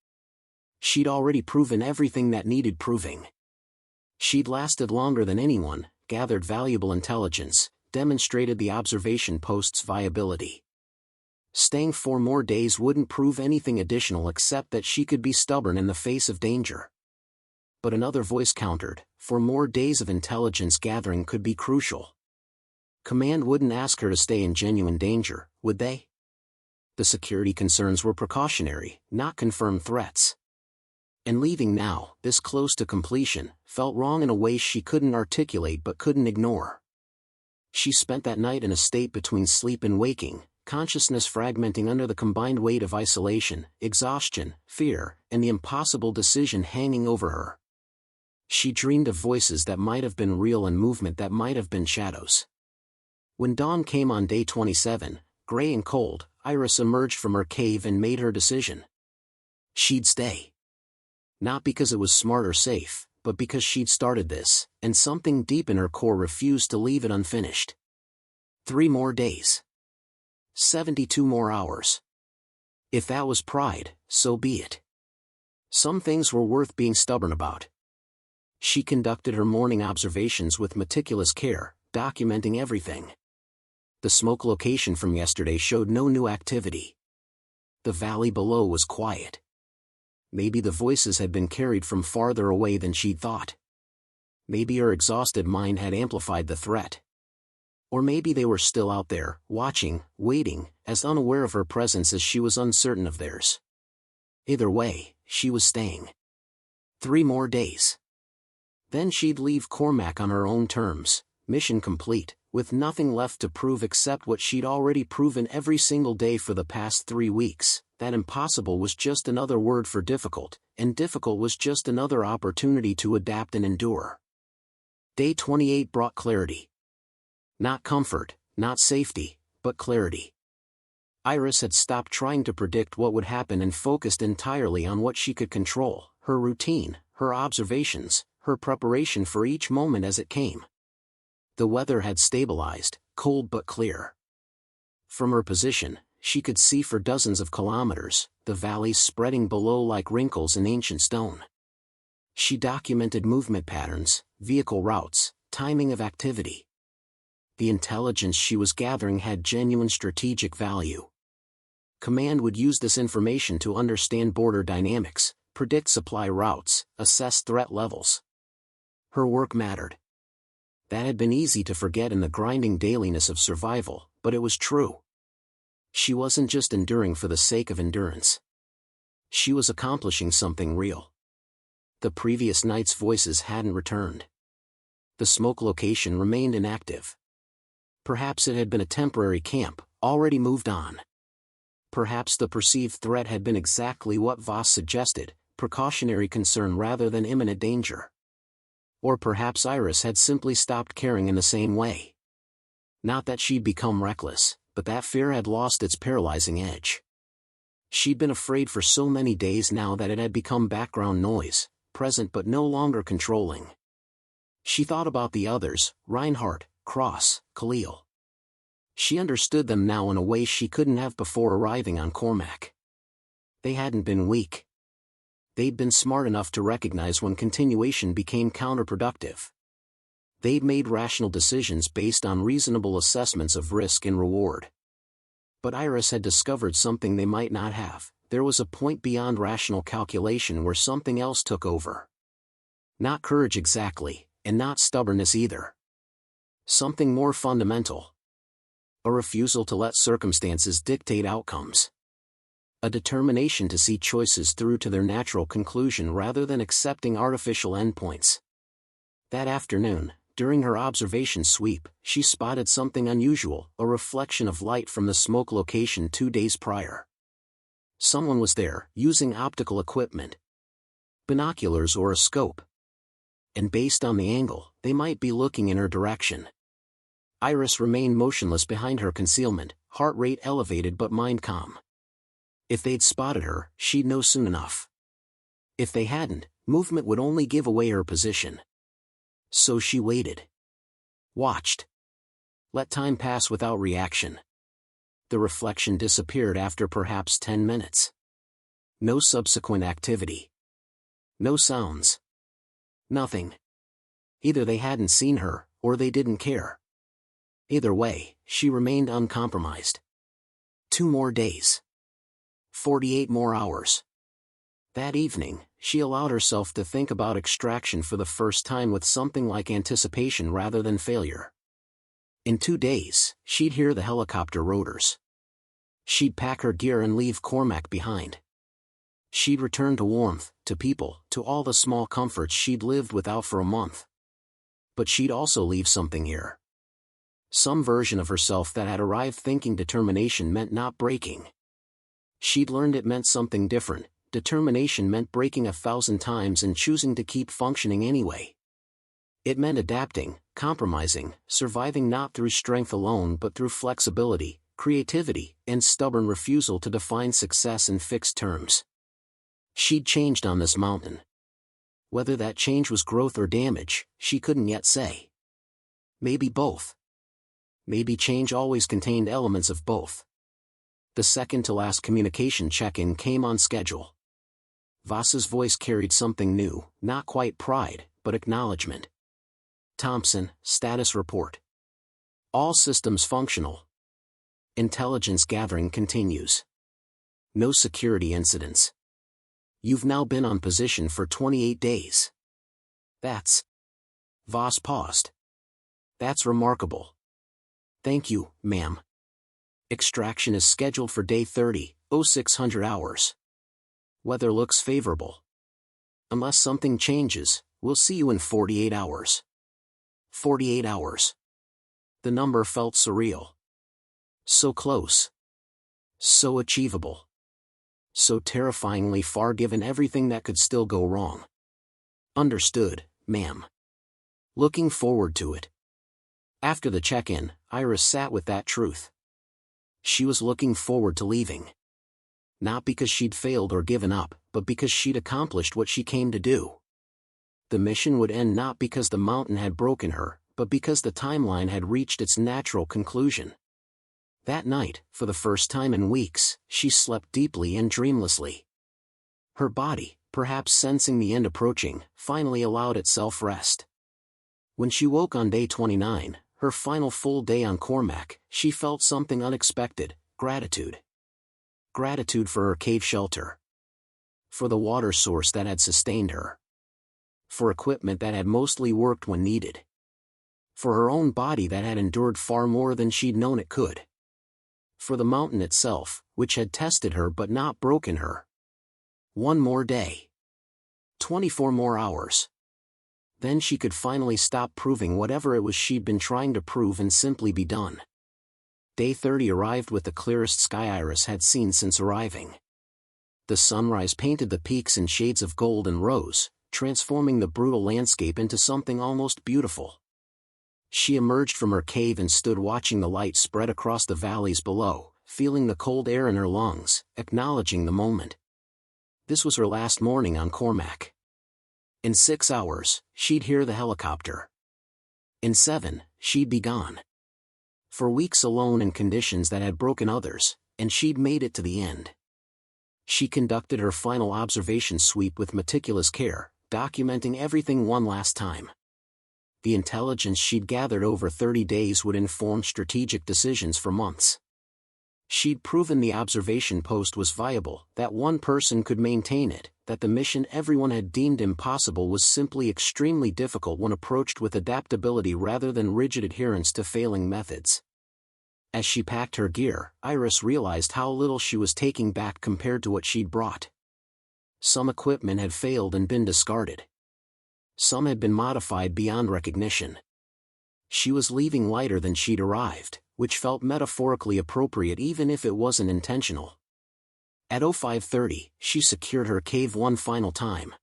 She'd already proven everything that needed proving. She'd lasted longer than anyone, gathered valuable intelligence, demonstrated the observation post's viability. Staying 4 more days wouldn't prove anything additional except that she could be stubborn in the face of danger. But another voice countered: 4 more days of intelligence gathering could be crucial. Command wouldn't ask her to stay in genuine danger, would they? The security concerns were precautionary, not confirmed threats. And leaving now, this close to completion, felt wrong in a way she couldn't articulate but couldn't ignore. She spent that night in a state between sleep and waking, consciousness fragmenting under the combined weight of isolation, exhaustion, fear, and the impossible decision hanging over her. She dreamed of voices that might have been real and movement that might have been shadows. When dawn came on day 27, gray and cold, Iris emerged from her cave and made her decision. She'd stay. Not because it was smart or safe, but because she'd started this, and something deep in her core refused to leave it unfinished. 3 more days. 72 more hours. If that was pride, so be it. Some things were worth being stubborn about. She conducted her morning observations with meticulous care, documenting everything. The smoke location from yesterday showed no new activity. The valley below was quiet. Maybe the voices had been carried from farther away than she'd thought. Maybe her exhausted mind had amplified the threat. Or maybe they were still out there, watching, waiting, as unaware of her presence as she was uncertain of theirs. Either way, she was staying. 3 more days. Then she'd leave Cormac on her own terms, mission complete, with nothing left to prove except what she'd already proven every single day for the past 3 weeks, that impossible was just another word for difficult, and difficult was just another opportunity to adapt and endure. Day 28 brought clarity. Not comfort, not safety, but clarity. Iris had stopped trying to predict what would happen and focused entirely on what she could control, her routine, her observations, her preparation for each moment as it came. The weather had stabilized, cold but clear. From her position, she could see for dozens of kilometers, the valleys spreading below like wrinkles in ancient stone. She documented movement patterns, vehicle routes, timing of activity. The intelligence she was gathering had genuine strategic value. Command would use this information to understand border dynamics, predict supply routes, assess threat levels. Her work mattered. That had been easy to forget in the grinding dailiness of survival, but it was true. She wasn't just enduring for the sake of endurance. She was accomplishing something real. The previous night's voices hadn't returned. The smoke location remained inactive. Perhaps it had been a temporary camp, already moved on. Perhaps the perceived threat had been exactly what Voss suggested, precautionary concern rather than imminent danger. Or perhaps Iris had simply stopped caring in the same way. Not that she'd become reckless, but that fear had lost its paralyzing edge. She'd been afraid for so many days now that it had become background noise, present but no longer controlling. She thought about the others, Reinhardt, Cross, Khalil. She understood them now in a way she couldn't have before arriving on Cormac. They hadn't been weak. They'd been smart enough to recognize when continuation became counterproductive. They'd made rational decisions based on reasonable assessments of risk and reward. But Iris had discovered something they might not have. There was a point beyond rational calculation where something else took over. Not courage exactly, and not stubbornness either. Something more fundamental. A refusal to let circumstances dictate outcomes. A determination to see choices through to their natural conclusion rather than accepting artificial endpoints. That afternoon, during her observation sweep, she spotted something unusual, a reflection of light from the smoke location 2 days prior. Someone was there, using optical equipment. Binoculars or a scope. And based on the angle, they might be looking in her direction. Iris remained motionless behind her concealment, heart rate elevated but mind calm. If they'd spotted her, she'd know soon enough. If they hadn't, movement would only give away her position. So she waited. Watched. Let time pass without reaction. The reflection disappeared after perhaps 10 minutes. No subsequent activity. No sounds. Nothing. Either they hadn't seen her, or they didn't care. Either way, she remained uncompromised. 2 more days. 48 more hours. That evening, she allowed herself to think about extraction for the first time with something like anticipation rather than failure. In 2 days, she'd hear the helicopter rotors. She'd pack her gear and leave Cormac behind. She'd return to warmth, to people, to all the small comforts she'd lived without for a month. But she'd also leave something here. Some version of herself that had arrived thinking determination meant not breaking. She'd learned it meant something different. Determination meant breaking 1,000 times and choosing to keep functioning anyway. It meant adapting, compromising, surviving not through strength alone but through flexibility, creativity, and stubborn refusal to define success in fixed terms. She'd changed on this mountain. Whether that change was growth or damage, she couldn't yet say. Maybe both. Maybe change always contained elements of both. The second-to-last communication check-in came on schedule. Voss's voice carried something new, not quite pride, but acknowledgement. Thompson, status report. All systems functional. Intelligence gathering continues. No security incidents. You've now been on position for 28 days. That's... Voss paused. That's remarkable. Thank you, ma'am. Extraction is scheduled for day 30, 0600 hours. Weather looks favorable. Unless something changes, we'll see you in 48 hours. 48 hours. The number felt surreal. So close. So achievable. So terrifyingly far given everything that could still go wrong. Understood, ma'am. Looking forward to it. After the check-in, Iris sat with that truth. She was looking forward to leaving. Not because she'd failed or given up, but because she'd accomplished what she came to do. The mission would end not because the mountain had broken her, but because the timeline had reached its natural conclusion. That night, for the first time in weeks, she slept deeply and dreamlessly. Her body, perhaps sensing the end approaching, finally allowed itself rest. When she woke on day 29, her final full day on Cormac, she felt something unexpected: gratitude. Gratitude for her cave shelter. For the water source that had sustained her. For equipment that had mostly worked when needed. For her own body that had endured far more than she'd known it could. For the mountain itself, which had tested her but not broken her. One more day. 24 more hours. Then she could finally stop proving whatever it was she'd been trying to prove and simply be done. Day 30 arrived with the clearest sky Iris had seen since arriving. The sunrise painted the peaks in shades of gold and rose, transforming the brutal landscape into something almost beautiful. She emerged from her cave and stood watching the light spread across the valleys below, feeling the cold air in her lungs, acknowledging the moment. This was her last morning on Cormac. In 6 hours, she'd hear the helicopter. In 7, she'd be gone. For weeks alone in conditions that had broken others, and she'd made it to the end. She conducted her final observation sweep with meticulous care, documenting everything one last time. The intelligence she'd gathered over 30 days would inform strategic decisions for months. She'd proven the observation post was viable, that one person could maintain it, that the mission everyone had deemed impossible was simply extremely difficult when approached with adaptability rather than rigid adherence to failing methods. As she packed her gear, Iris realized how little she was taking back compared to what she'd brought. Some equipment had failed and been discarded. Some had been modified beyond recognition. She was leaving lighter than she'd arrived, which felt metaphorically appropriate even if it wasn't intentional. At 05:30, she secured her cave one final time.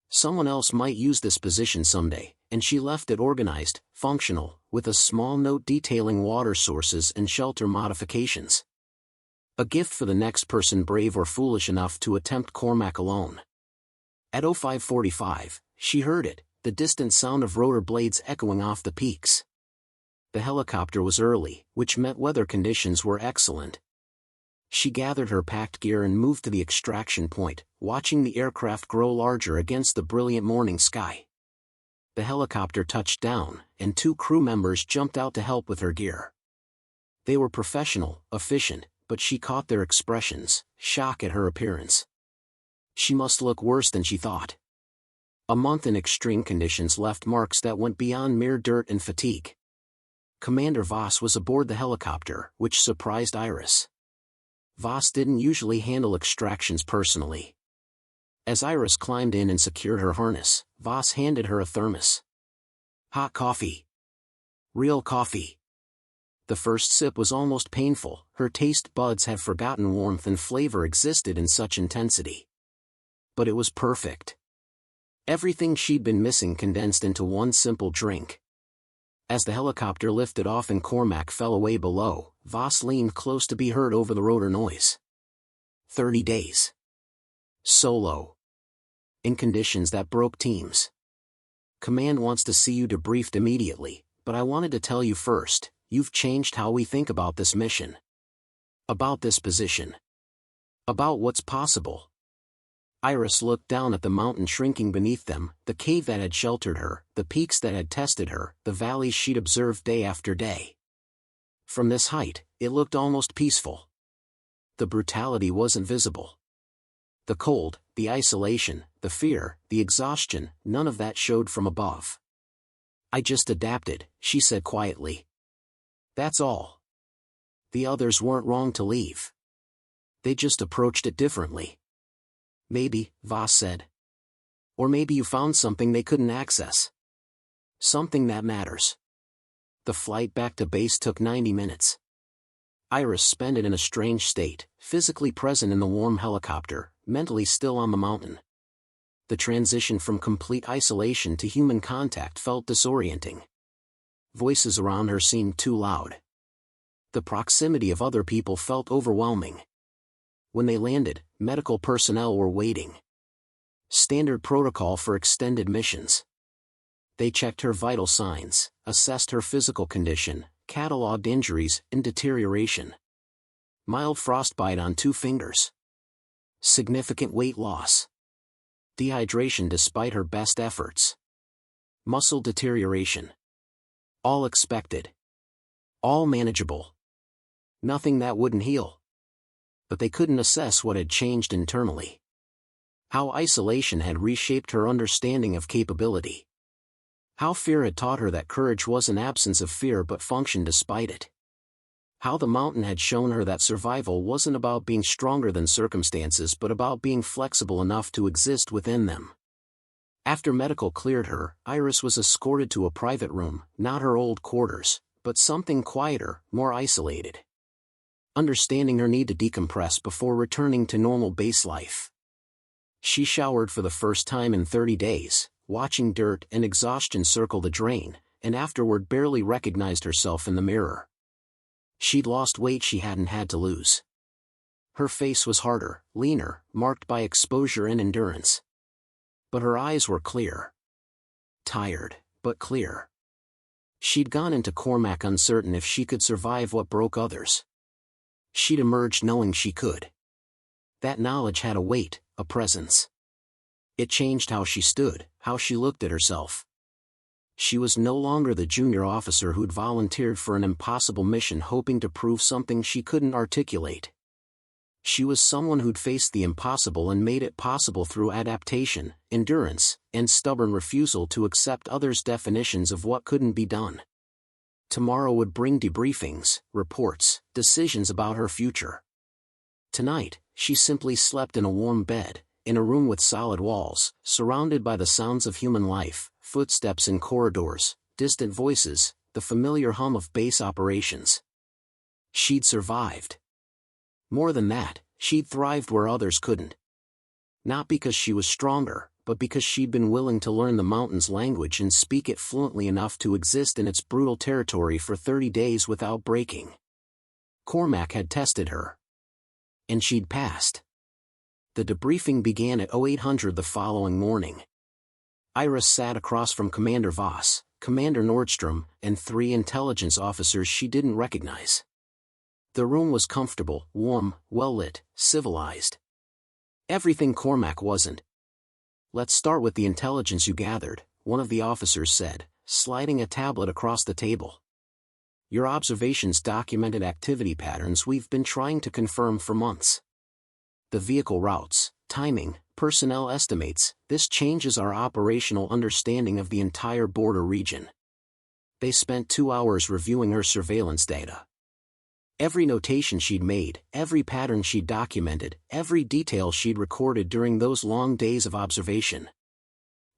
Someone else might use this position someday, and she left it organized, functional, with a small note detailing water sources and shelter modifications. A gift for the next person brave or foolish enough to attempt Cormac alone. At 05:45, she heard it, the distant sound of rotor blades echoing off the peaks. The helicopter was early, which meant weather conditions were excellent. She gathered her packed gear and moved to the extraction point, watching the aircraft grow larger against the brilliant morning sky. The helicopter touched down, and 2 crew members jumped out to help with her gear. They were professional, efficient, but she caught their expressions, shock at her appearance. She must look worse than she thought. A month in extreme conditions left marks that went beyond mere dirt and fatigue. Commander Voss was aboard the helicopter, which surprised Iris. Voss didn't usually handle extractions personally. As Iris climbed in and secured her harness, Voss handed her a thermos. Hot coffee. Real coffee. The first sip was almost painful. Her taste buds had forgotten warmth and flavor existed in such intensity. But it was perfect. Everything she'd been missing condensed into one simple drink. As the helicopter lifted off and Cormac fell away below, Voss leaned close to be heard over the rotor noise. 30 days. Solo. In conditions that broke teams. Command wants to see you debriefed immediately, but I wanted to tell you first, you've changed how we think about this mission. About this position. About what's possible. Iris looked down at the mountain shrinking beneath them, the cave that had sheltered her, the peaks that had tested her, the valleys she'd observed day after day. From this height, it looked almost peaceful. The brutality wasn't visible. The cold, the isolation, the fear, the exhaustion, none of that showed from above. I just adapted, she said quietly. That's all. The others weren't wrong to leave. They just approached it differently. Maybe, Voss said. Or maybe you found something they couldn't access. Something that matters. The flight back to base took 90 minutes. Iris spent it in a strange state, physically present in the warm helicopter, mentally still on the mountain. The transition from complete isolation to human contact felt disorienting. Voices around her seemed too loud. The proximity of other people felt overwhelming. When they landed, medical personnel were waiting. Standard protocol for extended missions. They checked her vital signs, assessed her physical condition, catalogued injuries and deterioration. Mild frostbite on 2 fingers. Significant weight loss. Dehydration despite her best efforts. Muscle deterioration. All expected. All manageable. Nothing that wouldn't heal. But they couldn't assess what had changed internally. How isolation had reshaped her understanding of capability. How fear had taught her that courage was an absence of fear but functioned despite it. How the mountain had shown her that survival wasn't about being stronger than circumstances but about being flexible enough to exist within them. After medical cleared her, Iris was escorted to a private room, not her old quarters, but something quieter, more isolated. Understanding her need to decompress before returning to normal base life. She showered for the first time in 30 days, watching dirt and exhaustion circle the drain, and afterward barely recognized herself in the mirror. She'd lost weight she hadn't had to lose. Her face was harder, leaner, marked by exposure and endurance. But her eyes were clear. Tired, but clear. She'd gone into Cormac uncertain if she could survive what broke others. She'd emerged knowing she could. That knowledge had a weight, a presence. It changed how she stood, how she looked at herself. She was no longer the junior officer who'd volunteered for an impossible mission hoping to prove something she couldn't articulate. She was someone who'd faced the impossible and made it possible through adaptation, endurance, and stubborn refusal to accept others' definitions of what couldn't be done. Tomorrow would bring debriefings, reports, decisions about her future. Tonight, she simply slept in a warm bed, in a room with solid walls, surrounded by the sounds of human life, footsteps in corridors, distant voices, the familiar hum of base operations. She'd survived. More than that, she'd thrived where others couldn't. Not because she was stronger, but because she'd been willing to learn the mountain's language and speak it fluently enough to exist in its brutal territory for 30 days without breaking. Cormac had tested her. And she'd passed. The debriefing began at 0800 the following morning. Iris sat across from Commander Voss, Commander Nordstrom, and 3 intelligence officers she didn't recognize. The room was comfortable, warm, well-lit, civilized. Everything Cormac wasn't. Let's start with the intelligence you gathered, one of the officers said, sliding a tablet across the table. Your observations documented activity patterns we've been trying to confirm for months. The vehicle routes, timing, personnel estimates, this changes our operational understanding of the entire border region. They spent 2 hours reviewing her surveillance data. Every notation she'd made, every pattern she'd documented, every detail she'd recorded during those long days of observation.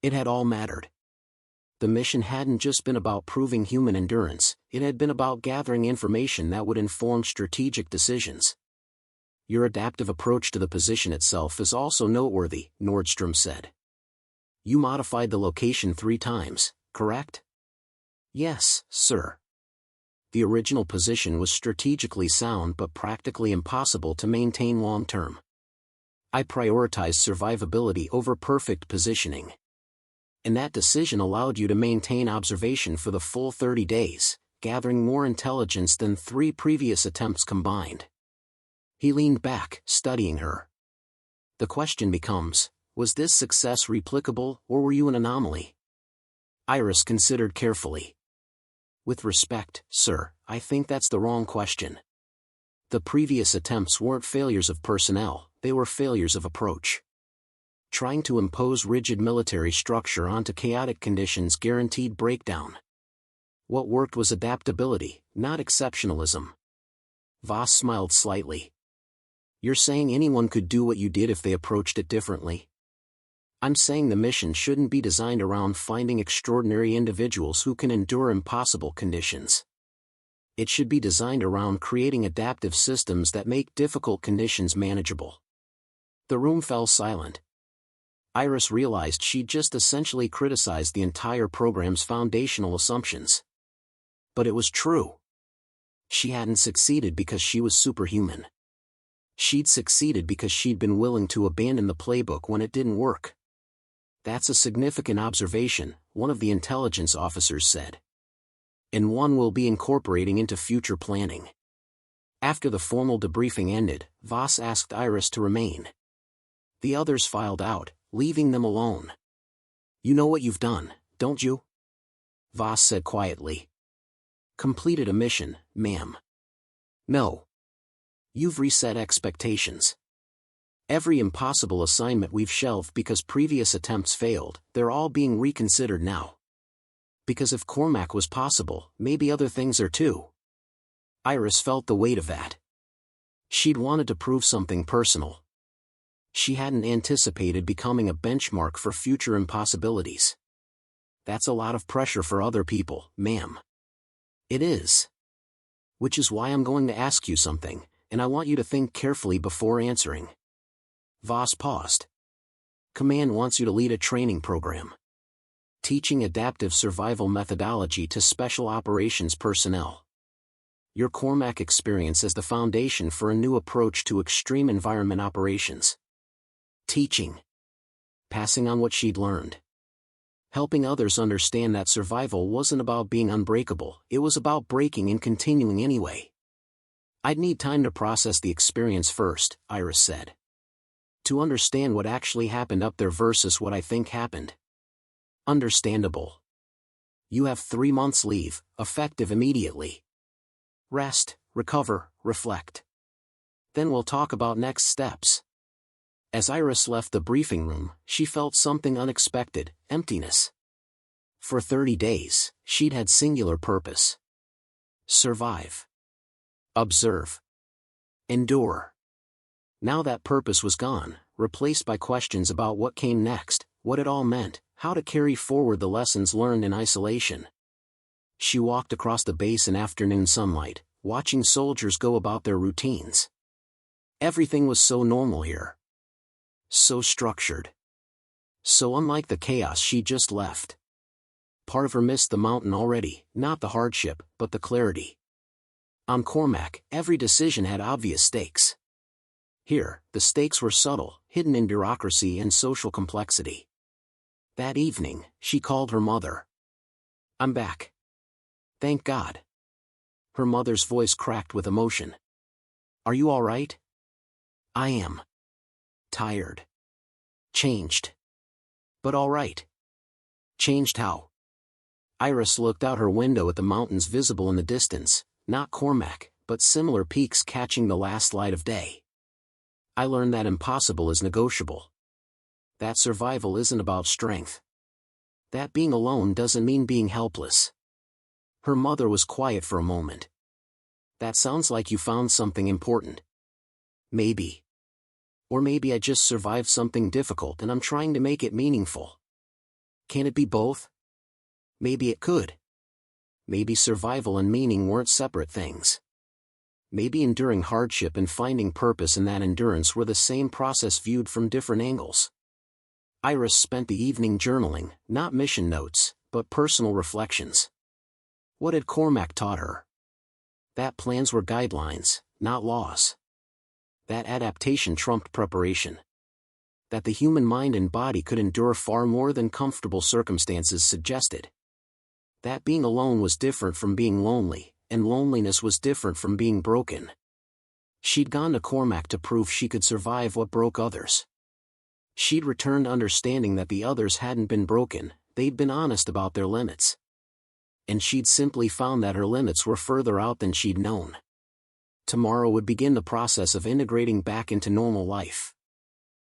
It had all mattered. The mission hadn't just been about proving human endurance, it had been about gathering information that would inform strategic decisions. Your adaptive approach to the position itself is also noteworthy, Nordstrom said. You modified the location 3 times, correct? Yes, sir. The original position was strategically sound but practically impossible to maintain long-term. I prioritized survivability over perfect positioning. And that decision allowed you to maintain observation for the full 30 days, gathering more intelligence than 3 previous attempts combined. He leaned back, studying her. The question becomes, was this success replicable, or were you an anomaly? Iris considered carefully. With respect, sir, I think that's the wrong question. The previous attempts weren't failures of personnel, they were failures of approach. Trying to impose rigid military structure onto chaotic conditions guaranteed breakdown. What worked was adaptability, not exceptionalism. Voss smiled slightly. You're saying anyone could do what you did if they approached it differently? I'm saying the mission shouldn't be designed around finding extraordinary individuals who can endure impossible conditions. It should be designed around creating adaptive systems that make difficult conditions manageable. The room fell silent. Iris realized she'd just essentially criticized the entire program's foundational assumptions. But it was true. She hadn't succeeded because she was superhuman. She'd succeeded because she'd been willing to abandon the playbook when it didn't work. That's a significant observation, one of the intelligence officers said. And one we'll be incorporating into future planning. After the formal debriefing ended, Voss asked Iris to remain. The others filed out, leaving them alone. You know what you've done, don't you? Voss said quietly. Completed a mission, ma'am. No. You've reset expectations. Every impossible assignment we've shelved because previous attempts failed, they're all being reconsidered now. Because if Cormac was possible, maybe other things are too. Iris felt the weight of that. She'd wanted to prove something personal. She hadn't anticipated becoming a benchmark for future impossibilities. That's a lot of pressure for other people, ma'am. It is. Which is why I'm going to ask you something, and I want you to think carefully before answering. Voss paused. Command wants you to lead a training program. Teaching adaptive survival methodology to special operations personnel. Your Cormac experience as the foundation for a new approach to extreme environment operations. Teaching. Passing on what she'd learned. Helping others understand that survival wasn't about being unbreakable, it was about breaking and continuing anyway. I'd need time to process the experience first, Iris said. To understand what actually happened up there versus what I think happened. Understandable. You have 3 months leave, effective immediately. Rest, recover, reflect. Then we'll talk about next steps. As Iris left the briefing room, she felt something unexpected, emptiness. For 30 days, she'd had singular purpose. Survive. Observe. Endure. Now that purpose was gone, replaced by questions about what came next, what it all meant, how to carry forward the lessons learned in isolation. She walked across the base in afternoon sunlight, watching soldiers go about their routines. Everything was so normal here. So structured. So unlike the chaos she just left. Part of her missed the mountain already, not the hardship, but the clarity. On Cormac, every decision had obvious stakes. Here, the stakes were subtle, hidden in bureaucracy and social complexity. That evening, she called her mother. I'm back. Thank God. Her mother's voice cracked with emotion. Are you all right? I am. Tired. Changed. But all right. Changed how? Iris looked out her window at the mountains visible in the distance, not Cormac, but similar peaks catching the last light of day. I learned that impossible is negotiable. That survival isn't about strength. That being alone doesn't mean being helpless. Her mother was quiet for a moment. That sounds like you found something important. Maybe. Or maybe I just survived something difficult and I'm trying to make it meaningful. Can it be both? Maybe it could. Maybe survival and meaning weren't separate things. Maybe enduring hardship and finding purpose in that endurance were the same process viewed from different angles. Iris spent the evening journaling, not mission notes, but personal reflections. What had Cormac taught her? That plans were guidelines, not laws. That adaptation trumped preparation. That the human mind and body could endure far more than comfortable circumstances suggested. That being alone was different from being lonely, and loneliness was different from being broken. She'd gone to Cormac to prove she could survive what broke others. She'd returned understanding that the others hadn't been broken, they'd been honest about their limits. And she'd simply found that her limits were further out than she'd known. Tomorrow would begin the process of integrating back into normal life.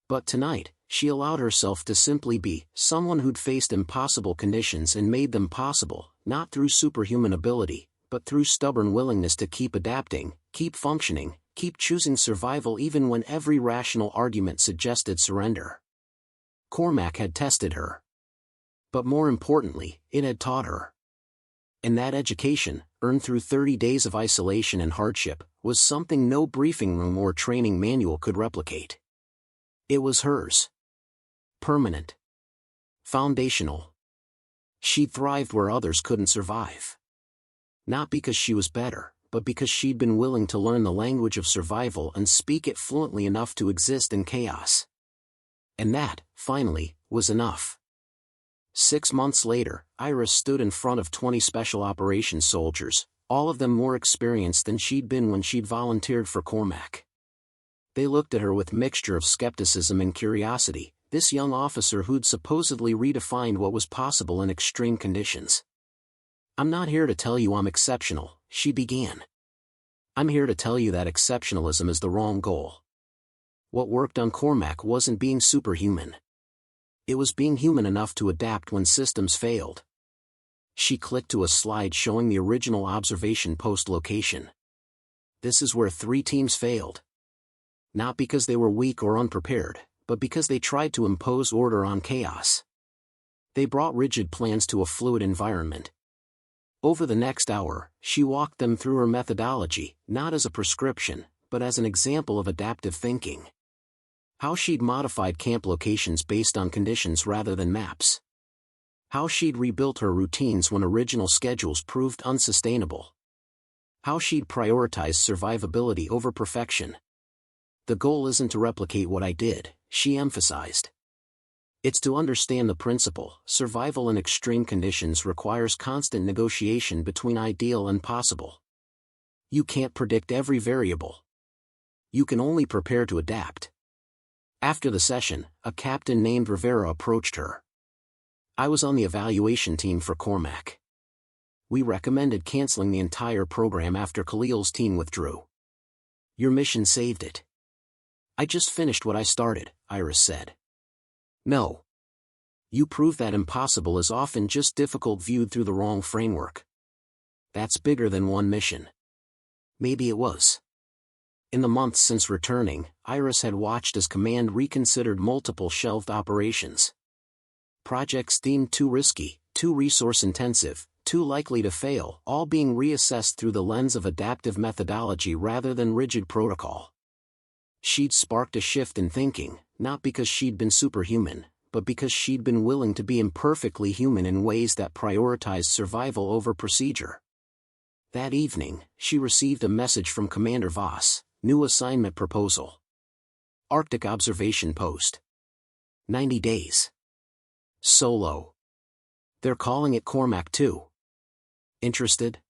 But tonight, she allowed herself to simply be someone who'd faced impossible conditions and made them possible, not through superhuman ability, but through stubborn willingness to keep adapting, keep functioning, keep choosing survival even when every rational argument suggested surrender. Cormac had tested her. But more importantly, it had taught her. And that education, earned through 30 days of isolation and hardship, was something no briefing room or training manual could replicate. It was hers. Permanent. Foundational. She thrived where others couldn't survive. Not because she was better, but because she'd been willing to learn the language of survival and speak it fluently enough to exist in chaos. And that, finally, was enough. 6 months later, Iris stood in front of 20 special operations soldiers, all of them more experienced than she'd been when she'd volunteered for Cormac. They looked at her with mixture of skepticism and curiosity, this young officer who'd supposedly redefined what was possible in extreme conditions. "I'm not here to tell you I'm exceptional," she began. "I'm here to tell you that exceptionalism is the wrong goal. What worked on Cormac wasn't being superhuman. It was being human enough to adapt when systems failed." She clicked to a slide showing the original observation post location. "This is where 3 teams failed. Not because they were weak or unprepared, but because they tried to impose order on chaos. They brought rigid plans to a fluid environment." Over the next hour, she walked them through her methodology, not as a prescription, but as an example of adaptive thinking. How she'd modified camp locations based on conditions rather than maps. How she'd rebuilt her routines when original schedules proved unsustainable. How she'd prioritized survivability over perfection. "The goal isn't to replicate what I did," she emphasized. "It's to understand the principle. Survival in extreme conditions requires constant negotiation between ideal and possible. You can't predict every variable. You can only prepare to adapt." After the session, a captain named Rivera approached her. "I was on the evaluation team for Cormac. We recommended canceling the entire program after Khalil's team withdrew. Your mission saved it." "I just finished what I started," Iris said. "No. You prove that impossible is often just difficult viewed through the wrong framework. That's bigger than one mission." Maybe it was. In the months since returning, Iris had watched as Command reconsidered multiple shelved operations. Projects deemed too risky, too resource-intensive, too likely to fail, all being reassessed through the lens of adaptive methodology rather than rigid protocol. She'd sparked a shift in thinking, not because she'd been superhuman, but because she'd been willing to be imperfectly human in ways that prioritized survival over procedure. That evening, she received a message from Commander Voss. New assignment proposal. Arctic observation post. 90 days. Solo. They're calling it Cormac too. Interested?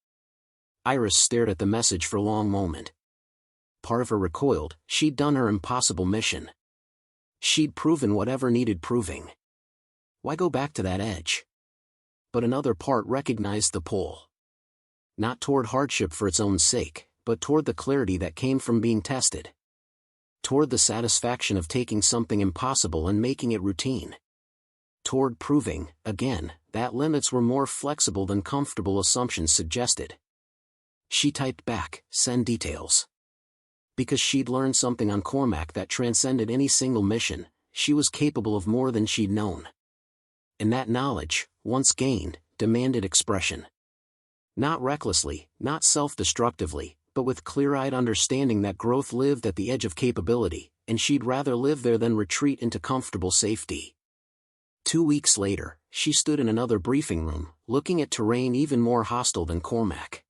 Iris stared at the message for a long moment. Part of her recoiled. She'd done her impossible mission. She'd proven whatever needed proving. Why go back to that edge? But another part recognized the pull. Not toward hardship for its own sake, but toward the clarity that came from being tested. Toward the satisfaction of taking something impossible and making it routine. Toward proving, again, that limits were more flexible than comfortable assumptions suggested. She typed back, "Send details." Because she'd learned something on Cormac that transcended any single mission, she was capable of more than she'd known. And that knowledge, once gained, demanded expression. Not recklessly, not self-destructively, but with clear-eyed understanding that growth lived at the edge of capability, and she'd rather live there than retreat into comfortable safety. 2 weeks later, she stood in another briefing room, looking at terrain even more hostile than Cormac.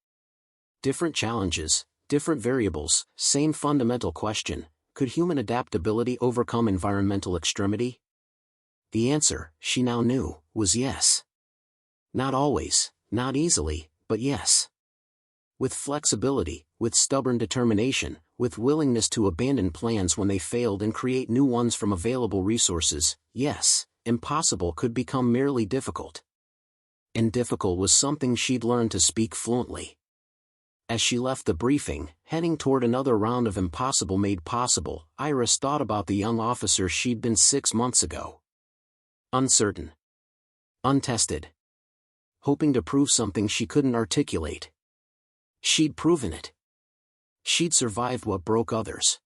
Different challenges, different variables, same fundamental question: could human adaptability overcome environmental extremity? The answer, she now knew, was yes. Not always, not easily, but yes. With flexibility, with stubborn determination, with willingness to abandon plans when they failed and create new ones from available resources, yes, impossible could become merely difficult. And difficult was something she'd learned to speak fluently. As she left the briefing, heading toward another round of impossible made possible, Iris thought about the young officer she'd been 6 months ago. Uncertain. Untested. Hoping to prove something she couldn't articulate. She'd proven it. She'd survived what broke others.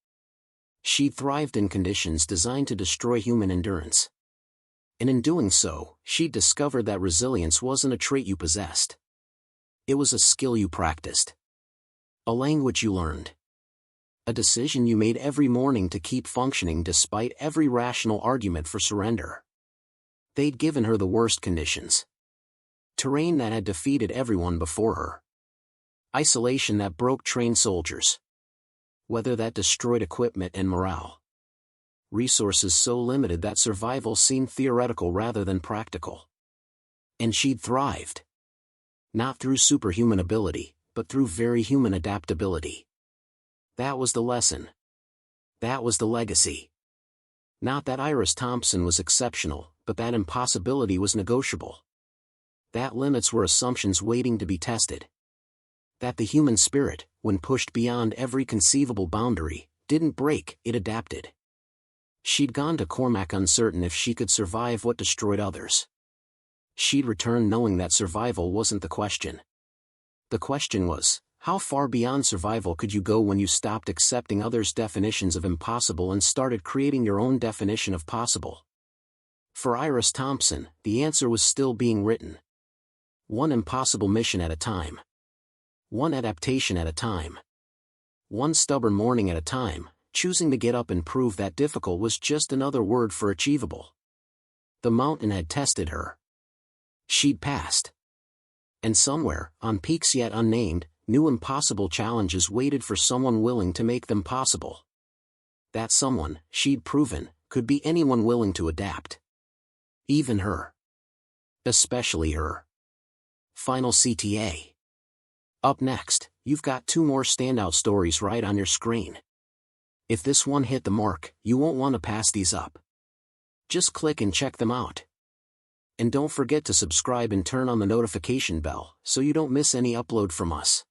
She'd thrived in conditions designed to destroy human endurance. And in doing so, she'd discovered that resilience wasn't a trait you possessed. It was a skill you practiced. A language you learned. A decision you made every morning to keep functioning despite every rational argument for surrender. They'd given her the worst conditions. Terrain that had defeated everyone before her. Isolation that broke trained soldiers. Weather that destroyed equipment and morale. Resources so limited that survival seemed theoretical rather than practical. And she'd thrived. Not through superhuman ability, but through very human adaptability. That was the lesson. That was the legacy. Not that Iris Thompson was exceptional, but that impossibility was negotiable. That limits were assumptions waiting to be tested. That the human spirit, when pushed beyond every conceivable boundary, didn't break, it adapted. She'd gone to Cormac uncertain if she could survive what destroyed others. She'd returned knowing that survival wasn't the question. The question was, how far beyond survival could you go when you stopped accepting others' definitions of impossible and started creating your own definition of possible? For Iris Thompson, the answer was still being written. One impossible mission at a time. One adaptation at a time. One stubborn morning at a time, choosing to get up and prove that difficult was just another word for achievable. The mountain had tested her. She'd passed. And somewhere, on peaks yet unnamed, new impossible challenges waited for someone willing to make them possible. That someone, she'd proven, could be anyone willing to adapt. Even her. Especially her. Final CTA. Up next, you've got 2 more standout stories right on your screen. If this one hit the mark, you won't want to pass these up. Just click and check them out. And don't forget to subscribe and turn on the notification bell so you don't miss any upload from us.